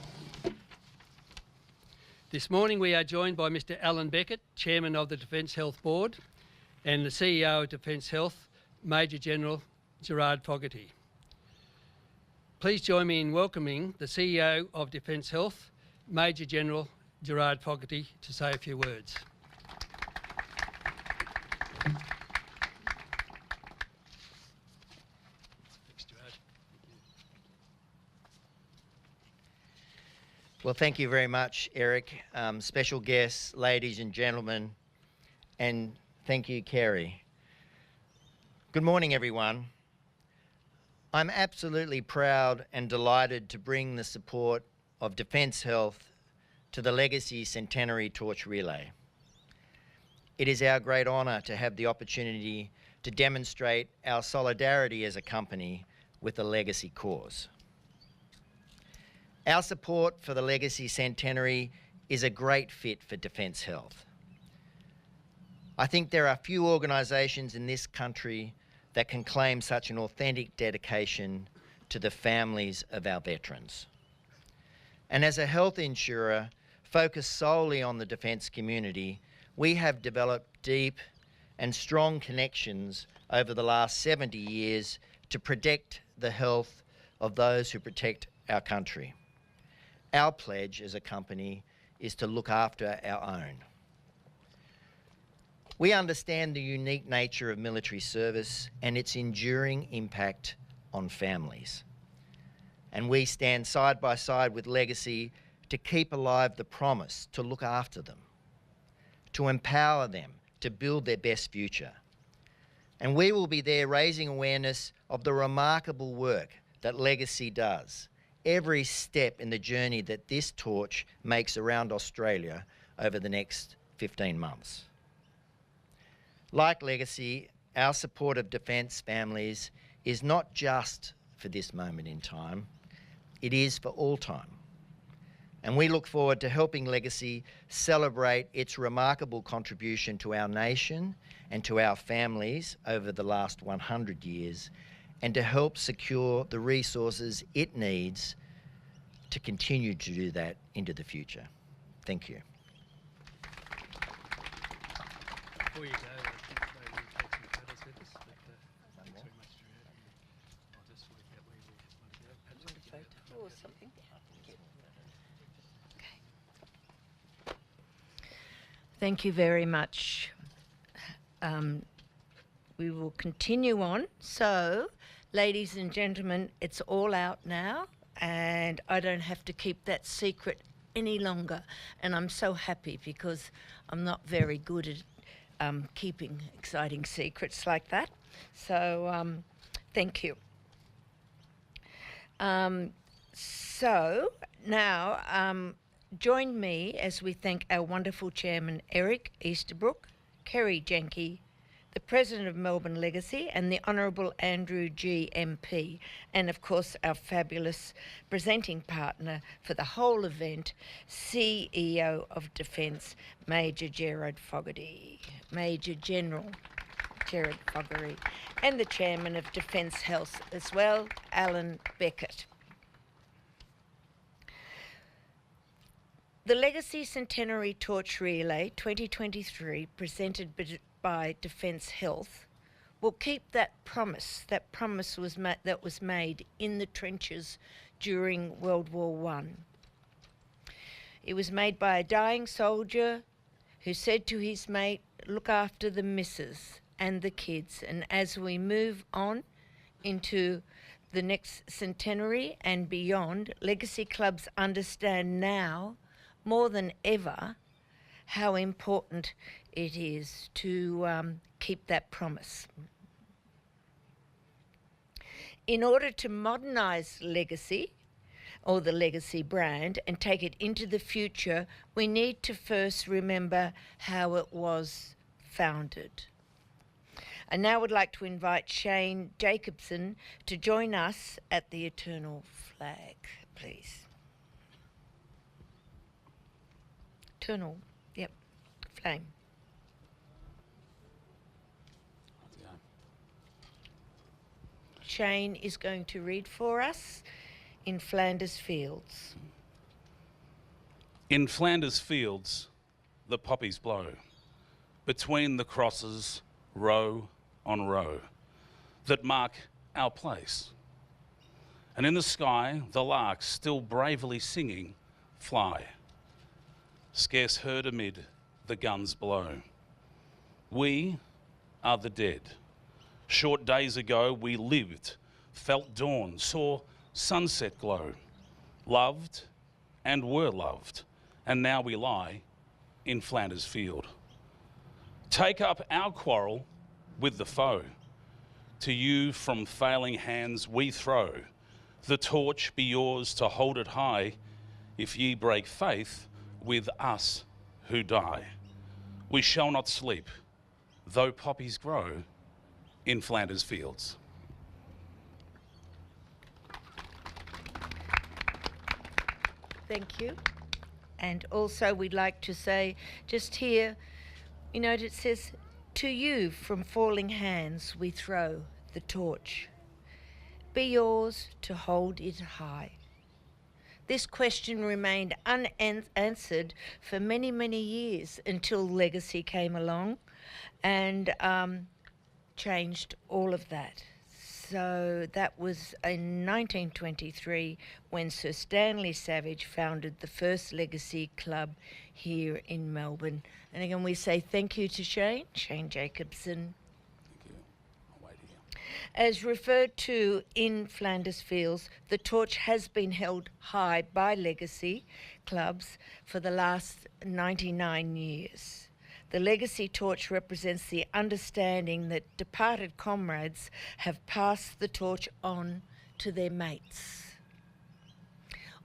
This morning we are joined by Mr Alan Beckett, Chairman of the Defence Health Board, and the CEO of Defence Health, Major General Gerard Fogarty. Please join me in welcoming the CEO of Defence Health, Major General Gerard Fogarty, to say a few words. Thanks, Gerard. Well, thank you very much, Eric. Special guests, ladies and gentlemen, and thank you, Kerry. Good morning, everyone. I'm absolutely proud and delighted to bring the support of Defence Health to the Legacy Centenary Torch Relay. It is our great honour to have the opportunity to demonstrate our solidarity as a company with the Legacy cause. Our support for the Legacy Centenary is a great fit for Defence Health. I think there are few organisations in this country that can claim such an authentic dedication to the families of our veterans. And as a health insurer focused solely on the defence community, we have developed deep and strong connections over the last 70 years to protect the health of those who protect our country. Our pledge as a company is to look after our own. We understand the unique nature of military service and its enduring impact on families. And we stand side by side with Legacy to keep alive the promise to look after them, to empower them to build their best future. And we will be there raising awareness of the remarkable work that Legacy does, every step in the journey that this torch makes around Australia over the next 15 months. Like Legacy, our support of defence families is not just for this moment in time, it is for all time. And we look forward to helping Legacy celebrate its remarkable contribution to our nation and to our families over the last 100 years, and to help secure the resources it needs to continue to do that into the future. Thank you. Before you go, I think maybe we'll take some photos with us. But, thanks very much, Gerard. I'll just work out where we want to go. Perhaps we could go. Or something. Thank you very much. We will continue on. So, ladies and gentlemen, it's all out now, and I don't have to keep that secret any longer. And I'm so happy because I'm not very good at keeping exciting secrets like that. So, thank you. So now, join me as we thank our wonderful chairman, Eric Easterbrook, Kerry Jenke, the President of Melbourne Legacy, and the Honourable Andrew G. MP, and of course our fabulous presenting partner for the whole event, CEO of Defence, Major Gerard Fogarty, Major General Gerard Fogarty, and the Chairman of Defence Health as well, Alan Beckett. The Legacy Centenary Torch Relay 2023, presented by Defence Health, will keep that promise. That promise was that was made in the trenches during World War I. It was made by a dying soldier who said to his mate, "Look after the missus and the kids." And as we move on into the next centenary and beyond, Legacy clubs understand now more than ever how important it is to keep that promise. In order to modernise Legacy, or the Legacy brand, and take it into the future, we need to first remember how it was founded. I now would like to invite Shane Jacobson to join us at the Eternal Flag, please. Eternal, yep, flame. Shane is going to read for us in Flanders Fields. In Flanders fields, the poppies blow, between the crosses, row on row, that mark our place. And in the sky, the larks, still bravely singing, fly, scarce heard amid the guns below. We are the dead. Short days ago we lived, felt dawn, saw sunset glow, loved and were loved, and now we lie in Flanders field. Take up our quarrel with the foe. To you from failing hands we throw. The torch be yours to hold it high, if ye break faith with us who die. We shall not sleep, though poppies grow in Flanders fields. Thank you. And also we'd like to say, just here, you know, it says, to you from falling hands we throw the torch. Be yours to hold it high. This question remained unanswered for many, many years until Legacy came along and changed all of that. So that was in 1923 when Sir Stanley Savage founded the first Legacy Club here in Melbourne. And again, we say thank you to Shane Jacobson. Thank you. I'll wait here. As referred to in Flanders Fields, the torch has been held high by Legacy clubs for the last 99 years. The Legacy torch represents the understanding that departed comrades have passed the torch on to their mates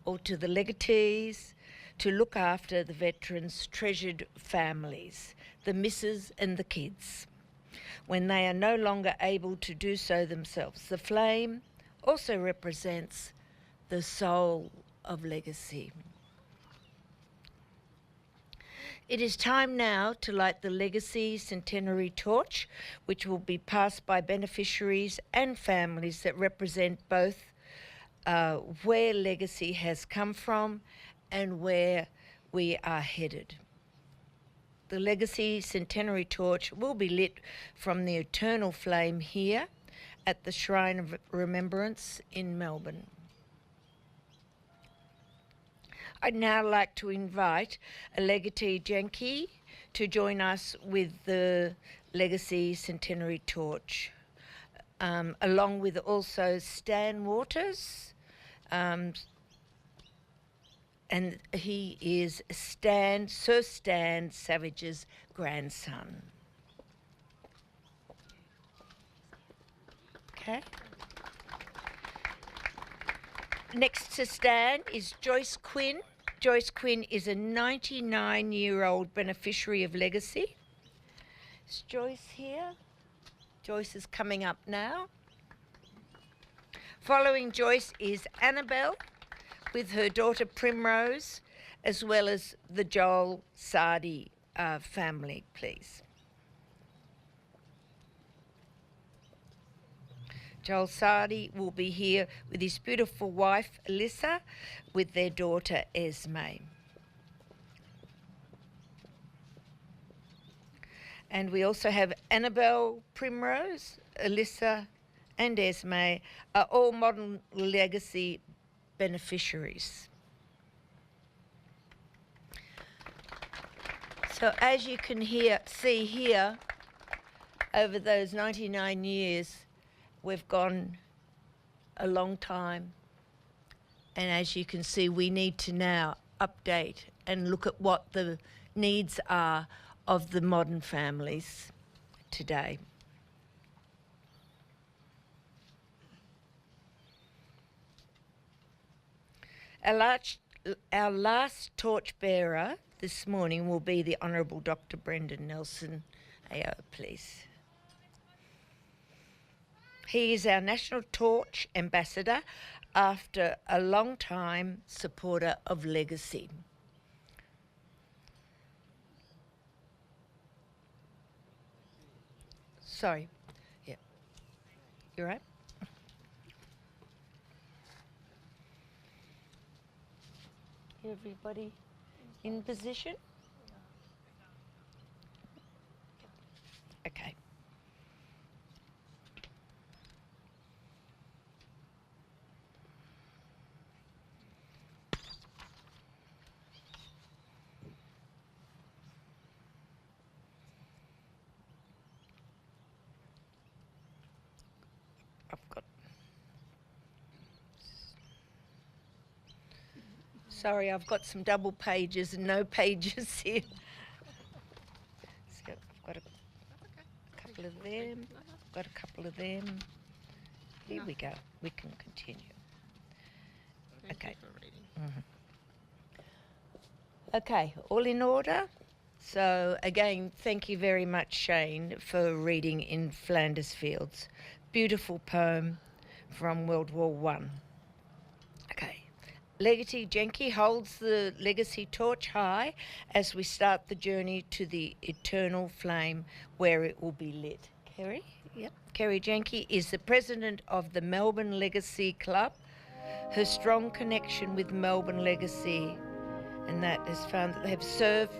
or to the legatees to look after the veterans' treasured families, the missus and the kids, when they are no longer able to do so themselves. The flame also represents the soul of Legacy. It is time now to light the Legacy Centenary torch, which will be passed by beneficiaries and families that represent both where Legacy has come from and where we are headed. The Legacy Centenary torch will be lit from the eternal flame here at the Shrine of Remembrance in Melbourne. I'd now like to invite a legatee Jenke to join us with the Legacy Centenary torch, along with also Stan Waters, and he is Sir Stan Savage's grandson. Okay. Next to Stan is Joyce Quinn. Joyce Quinn is a 99-year-old beneficiary of Legacy. Is Joyce here? Joyce is coming up now. Following Joyce is Annabelle with her daughter Primrose, as well as the Joel Sardi family, please. Joel Sardi will be here with his beautiful wife, Alyssa, with their daughter, Esme. And we also have Annabelle Primrose, Alyssa, and Esme are all modern Legacy beneficiaries. So as you can see here, over those 99 years, we've gone a long time, and as you can see, we need to now update and look at what the needs are of the modern families today. Our last torchbearer this morning will be the Honourable Dr. Brendan Nelson, AO, please. He is our National Torch Ambassador after a long time supporter of Legacy. Sorry. Yeah. You all right? Everybody in position? Okay. Sorry, I've got some double pages and no pages here. So I've got a couple of them, got a couple of them. Here we go, we can continue. Okay. Okay, all in order? So again, thank you very much, Shane, for reading In Flanders Fields. Beautiful poem from World War One. Okay. Legacy Jenke holds the legacy torch high as we start the journey to the eternal flame where it will be lit. Kerry? Yep. Kerry Jenke is the president of the Melbourne Legacy Club. Her strong connection with Melbourne Legacy, and that has found that they have served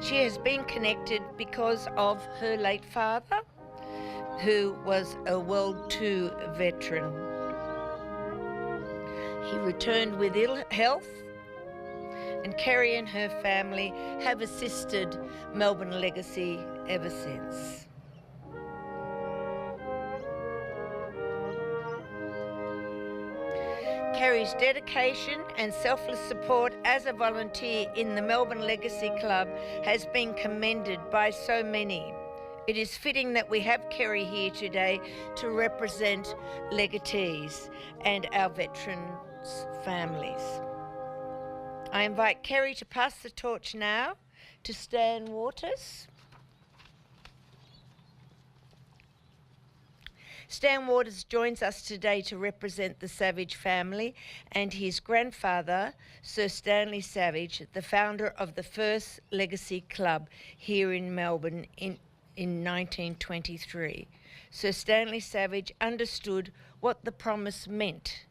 She has been connected because of her late father, who was a World II veteran. He returned with ill health, and Kerry and her family have assisted Melbourne Legacy ever since. Kerry's dedication and selfless support as a volunteer in the Melbourne Legacy Club has been commended by so many. It is fitting that we have Kerry here today to represent legatees and our veterans' families. I invite Kerry to pass the torch now to Stan Waters. Stan Waters joins us today to represent the Savage family and his grandfather, Sir Stanley Savage, the founder of the first Legacy Club here in Melbourne in 1923. Sir Stanley Savage understood what the promise meant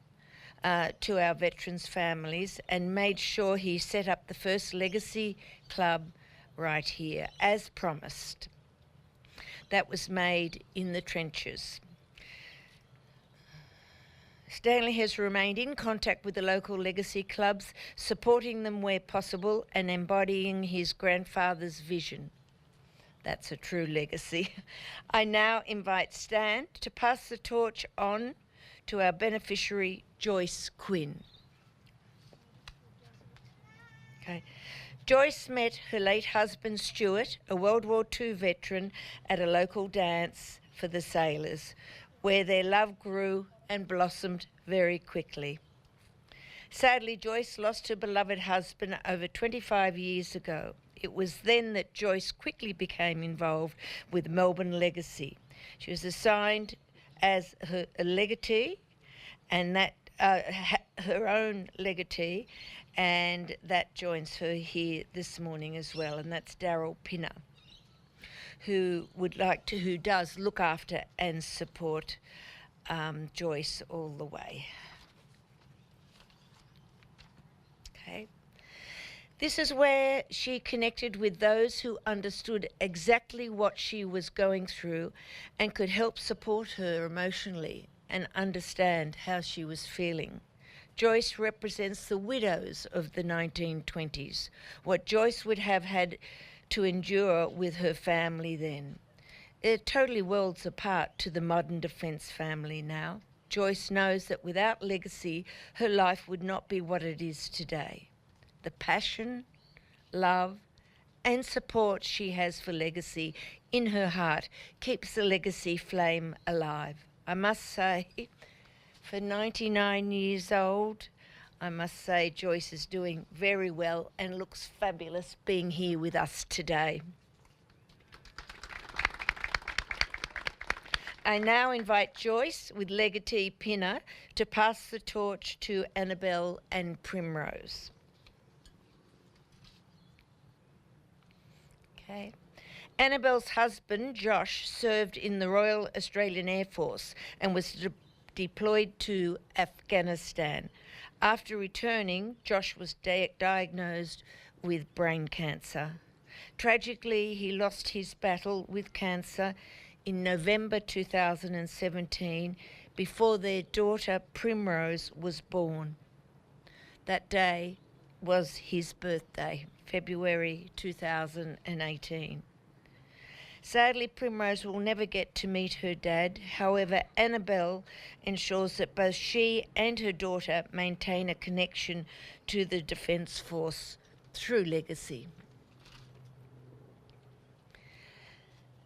to our veterans' families and made sure he set up the first Legacy Club right here, as promised. That was made in the trenches. Stanley has remained in contact with the local legacy clubs, supporting them where possible and embodying his grandfather's vision. That's a true legacy. I now invite Stan to pass the torch on to our beneficiary, Joyce Quinn. Okay. Joyce met her late husband, Stuart, a World War II veteran, at a local dance for the sailors, where their love grew and blossomed very quickly. Sadly, Joyce lost her beloved husband over 25 years ago. It was then that Joyce quickly became involved with Melbourne Legacy. She was assigned as a legatee, and that her own legatee, and that joins her here this morning as well, and that's Daryl Pinner, who does look after and support Joyce all the way. Okay. This is where she connected with those who understood exactly what she was going through and could help support her emotionally and understand how she was feeling. Joyce represents the widows of the 1920s, what Joyce would have had to endure with her family then. They're totally worlds apart to the modern defence family now. Joyce knows that without Legacy, her life would not be what it is today. The passion, love, and support she has for Legacy in her heart keeps the Legacy flame alive. I must say, for 99 years old, I must say Joyce is doing very well and looks fabulous being here with us today. I now invite Joyce with Legatee Pinner to pass the torch to Annabelle and Primrose. Okay. Annabelle's husband, Josh, served in the Royal Australian Air Force and was deployed to Afghanistan. After returning, Josh was diagnosed with brain cancer. Tragically, he lost his battle with cancer in November 2017 before their daughter Primrose was born. That day was his birthday, February 2018. Sadly, Primrose will never get to meet her dad. However, Annabelle ensures that both she and her daughter maintain a connection to the Defence Force through Legacy.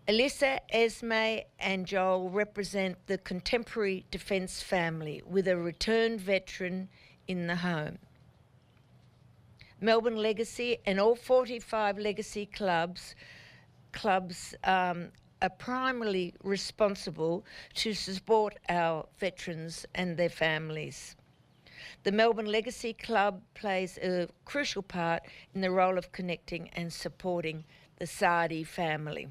Alyssa, Esme and Joel represent the contemporary defence family with a returned veteran in the home. Melbourne Legacy and all 45 Legacy clubs are primarily responsible to support our veterans and their families. The Melbourne Legacy Club plays a crucial part in the role of connecting and supporting the Sardi family.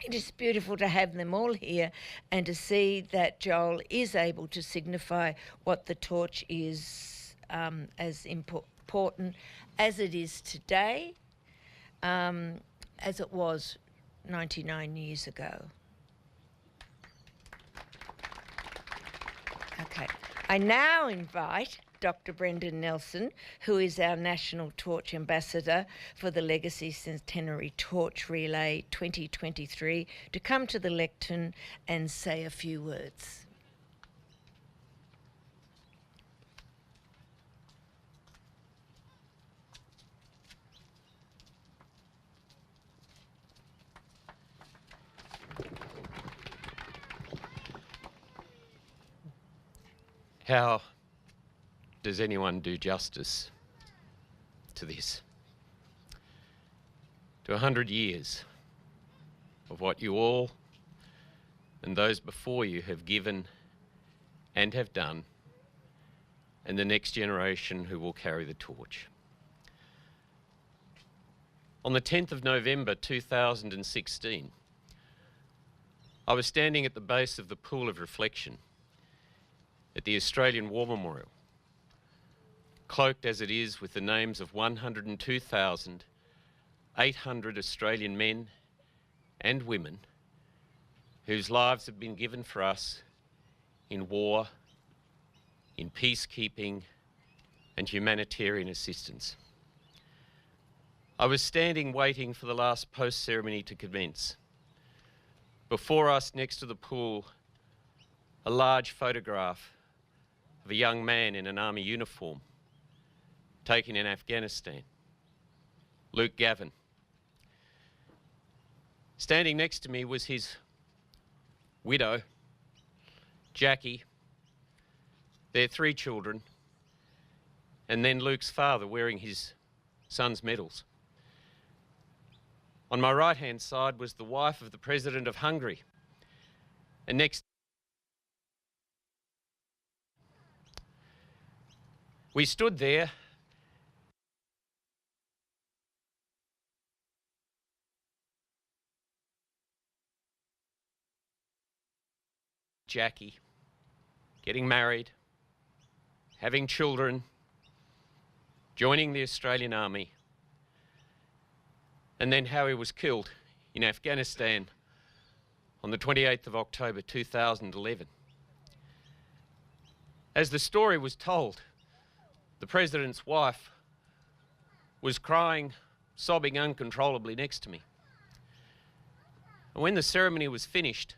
It is beautiful to have them all here and to see that Joel is able to signify what the torch is, as important as it is today, as it was 99 years ago. Okay, I now invite Dr. Brendan Nelson, who is our National Torch Ambassador for the Legacy Centenary Torch Relay 2023, to come to the lectern and say a few words. How does anyone do justice to this? To 100 years of what you all and those before you have given and have done, and the next generation who will carry the torch. On the 10th of November 2016, I was standing at the base of the Pool of Reflection at the Australian War Memorial, cloaked as it is with the names of 102,800 Australian men and women whose lives have been given for us in war, in peacekeeping and humanitarian assistance. I was standing waiting for the last post-ceremony to commence. Before us, next to the pool, a large photograph of a young man in an army uniform taken in Afghanistan, Luke Gavin. Standing next to me was his widow, Jackie, their 3 children, and then Luke's father wearing his son's medals. On my right-hand side was the wife of the President of Hungary, and next we stood there Jackie getting married, having children, joining the Australian Army, and then how he was killed in Afghanistan on the 28th of October 2011. As the story was told, the President's wife was crying, sobbing uncontrollably next to me. And when the ceremony was finished,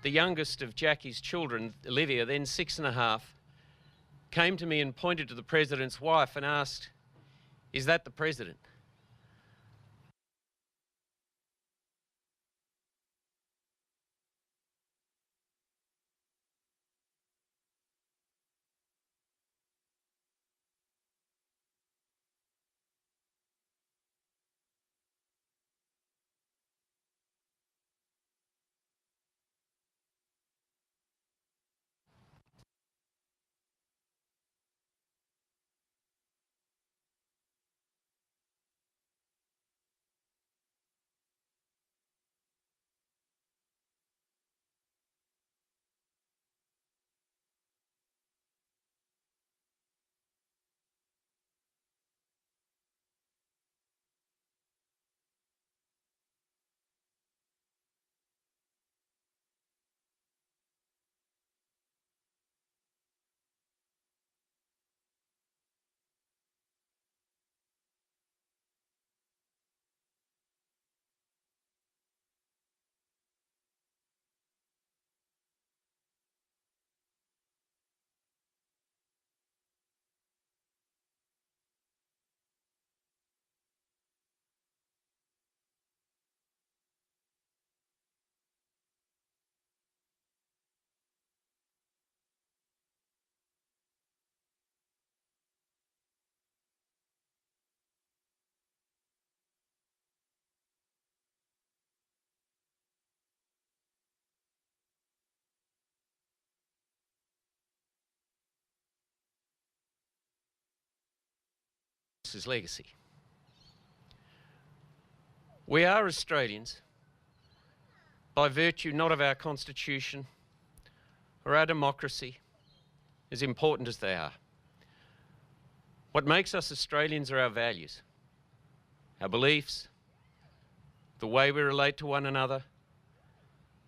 the youngest of Jackie's children, Olivia, then 6.5, came to me and pointed to the President's wife and asked, "Is that the President?" is legacy. We are Australians by virtue not of our constitution or our democracy, as important as they are. What makes us Australians are our values, our beliefs, the way we relate to one another,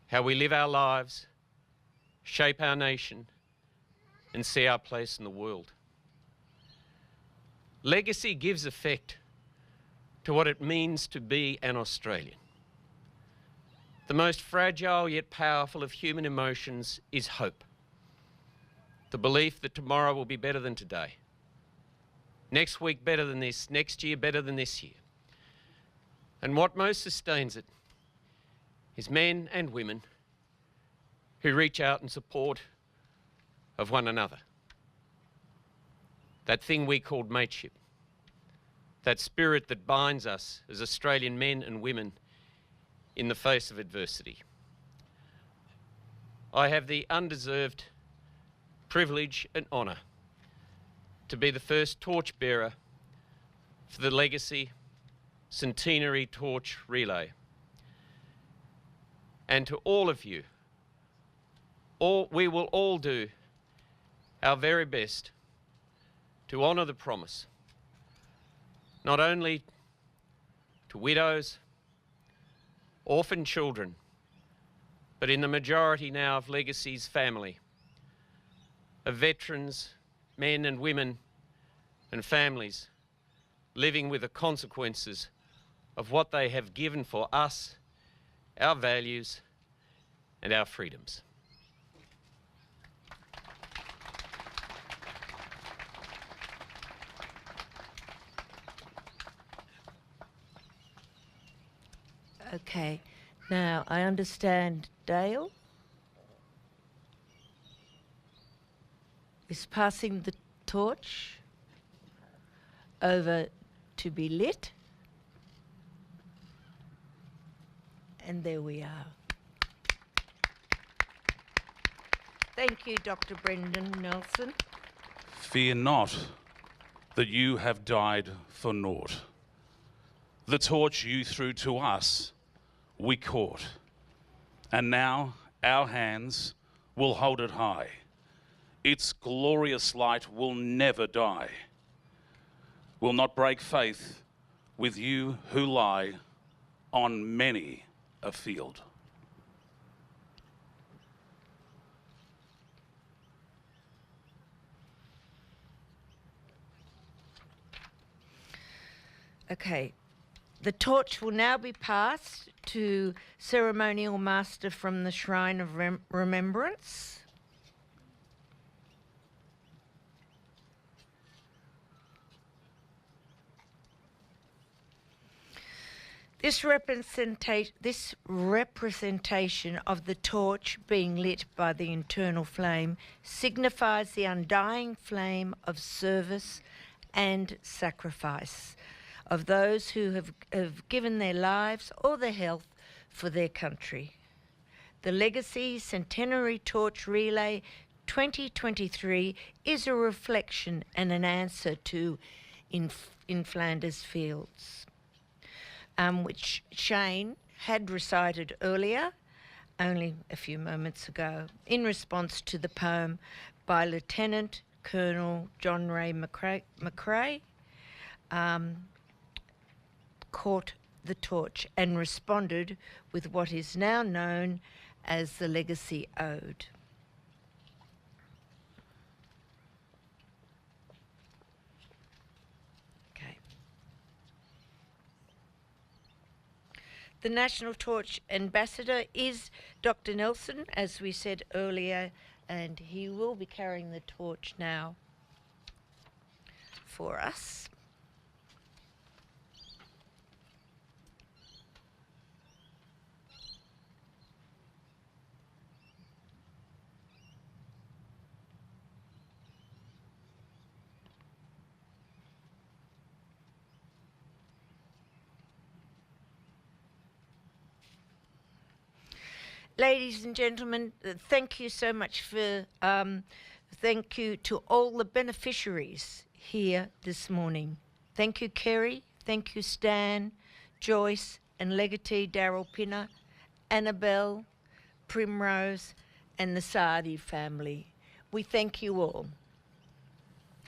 how we live our lives, shape our nation, and see our place in the world. Legacy gives effect to what it means to be an Australian. The most fragile yet powerful of human emotions is hope. The belief that tomorrow will be better than today. Next week better than this, next year better than this year. And what most sustains it is men and women who reach out in support of one another. That thing we called mateship. That spirit that binds us as Australian men and women in the face of adversity. I have the undeserved privilege and honour to be the first torchbearer for the Legacy Centenary Torch Relay. And to all of you, we will all do our very best to honour the promise, not only to widows, orphan children, but in the majority now of Legacy's family, of veterans, men and women and families living with the consequences of what they have given for us, our values and our freedoms. Okay, now I understand Dale is passing the torch over to be lit. And there we are. Thank you, Dr. Brendan Nelson. Fear not that you have died for naught. The torch you threw to us, we caught. And now our hands will hold it high. Its glorious light will never die. Will not break faith with you who lie on many a field. Okay, the torch will now be passed to Ceremonial Master from the Shrine of Remembrance. This representation of the torch being lit by the internal flame signifies the undying flame of service and sacrifice of those who have given their lives or their health for their country. The Legacy Centenary Torch Relay 2023 is a reflection and an answer to In Flanders Fields, which Shane had recited earlier, only a few moments ago, in response to the poem by Lieutenant Colonel John Ray McRae, caught the torch and responded with what is now known as the Legacy Ode. The National Torch Ambassador is Dr. Nelson, as we said earlier, and he will be carrying the torch now for us. Ladies and gentlemen, thank you so much for, thank you to all the beneficiaries here this morning. Thank you, Kerry. Thank you, Stan, Joyce, and legatee Daryl Pinner, Annabelle, Primrose, and the Sardi family. We thank you all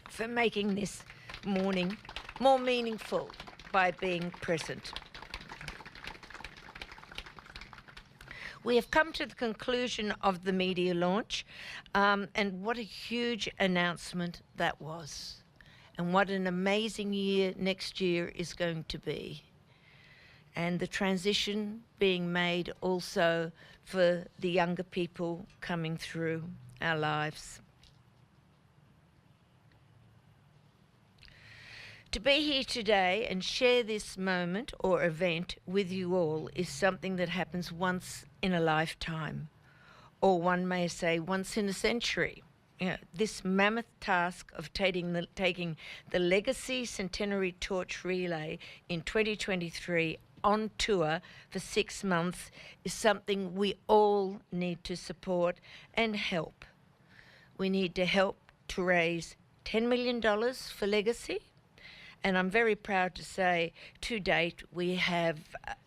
for making this morning more meaningful by being present. We have come to the conclusion of the media launch, and what a huge announcement that was. And what an amazing year next year is going to be. And the transition being made also for the younger people coming through our lives. To be here today and share this moment or event with you all is something that happens once in a lifetime, or one may say once in a century. You know, this mammoth task of taking the Legacy Centenary Torch Relay in 2023 on tour for 6 months is something we all need to support and help. We need to help to raise $10 million for Legacy, and I'm very proud to say to date we have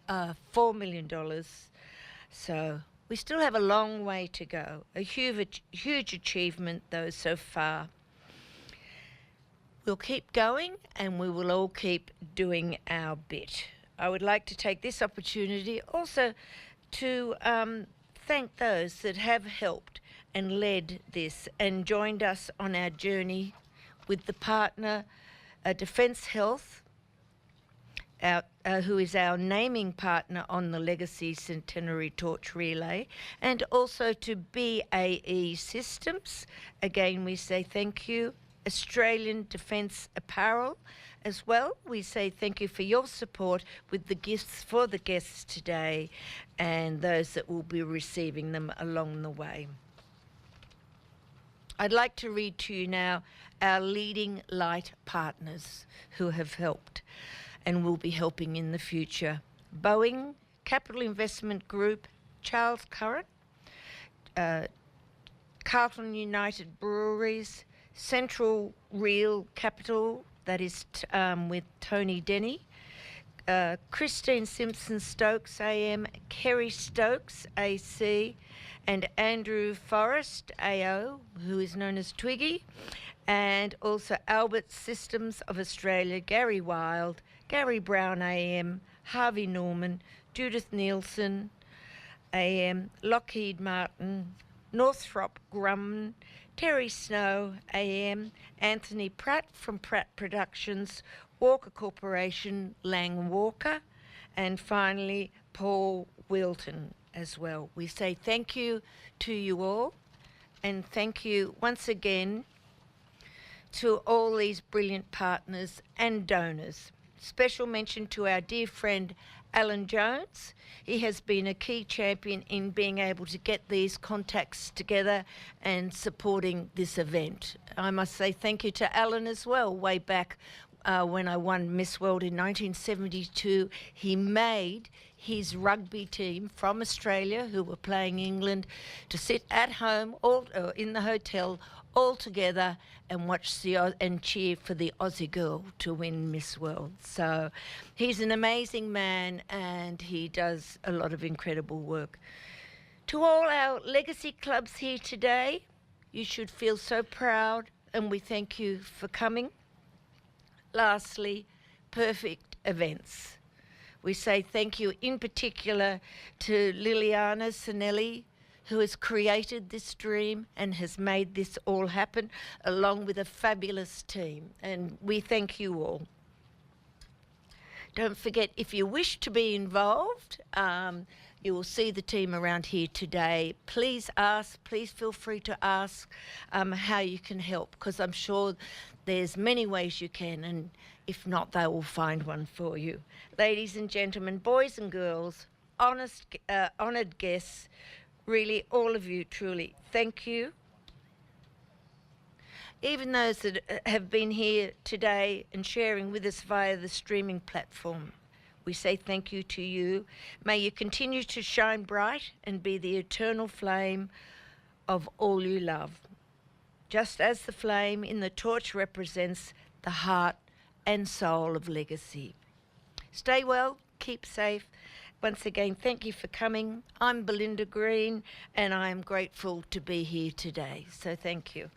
$4 million. So we still have a long way to go, a huge achievement though so far. We'll keep going and we will all keep doing our bit. I would like to take this opportunity also to thank those that have helped and led this and joined us on our journey with the partner, Defence Health, who is our naming partner on the Legacy Centenary Torch Relay, and also to BAE Systems. Again, we say thank you. Australian Defence Apparel as well. We say thank you for your support with the gifts for the guests today and those that will be receiving them along the way. I'd like to read to you now our leading light partners who have helped and will be helping in the future. Boeing, Capital Investment Group, Charles Curran, Carlton United Breweries, Central Real Capital, that is with Tony Denny, Christine Simpson Stokes AM, Kerry Stokes AC, and Andrew Forrest AO, who is known as Twiggy, and also Albert Systems of Australia, Gary Wild, Gary Brown AM, Harvey Norman, Judith Nielsen AM, Lockheed Martin, Northrop Grumman, Terry Snow AM, Anthony Pratt from Pratt Productions, Walker Corporation, Lang Walker, and finally Paul Wilton as well. We say thank you to you all, and thank you once again to all these brilliant partners and donors. Special mention to our dear friend Alan Jones. He has been a key champion in being able to get these contacts together and supporting this event. I must say thank you to Alan as well. Way back when I won Miss World in 1972, he made his rugby team from Australia, who were playing England, to sit at home or in the hotel all together and watch and cheer for the Aussie girl to win Miss World. So he's an amazing man and he does a lot of incredible work. To all our legacy clubs here today, you should feel so proud and we thank you for coming. Lastly, Perfect Events. We say thank you in particular to Liliana Sinelli, who has created this dream and has made this all happen, along with a fabulous team. And we thank you all. Don't forget, if you wish to be involved, you will see the team around here today. Please feel free to ask how you can help, because I'm sure there's many ways you can, and if not, they will find one for you. Ladies and gentlemen, boys and girls, honoured guests, really all of you truly, thank you. Even those that have been here today and sharing with us via the streaming platform, we say thank you to you. May you continue to shine bright and be the eternal flame of all you love. Just as the flame in the torch represents the heart and soul of Legacy. Stay well, keep safe. Once again, thank you for coming. I'm Belinda Green, and I am grateful to be here today. So thank you.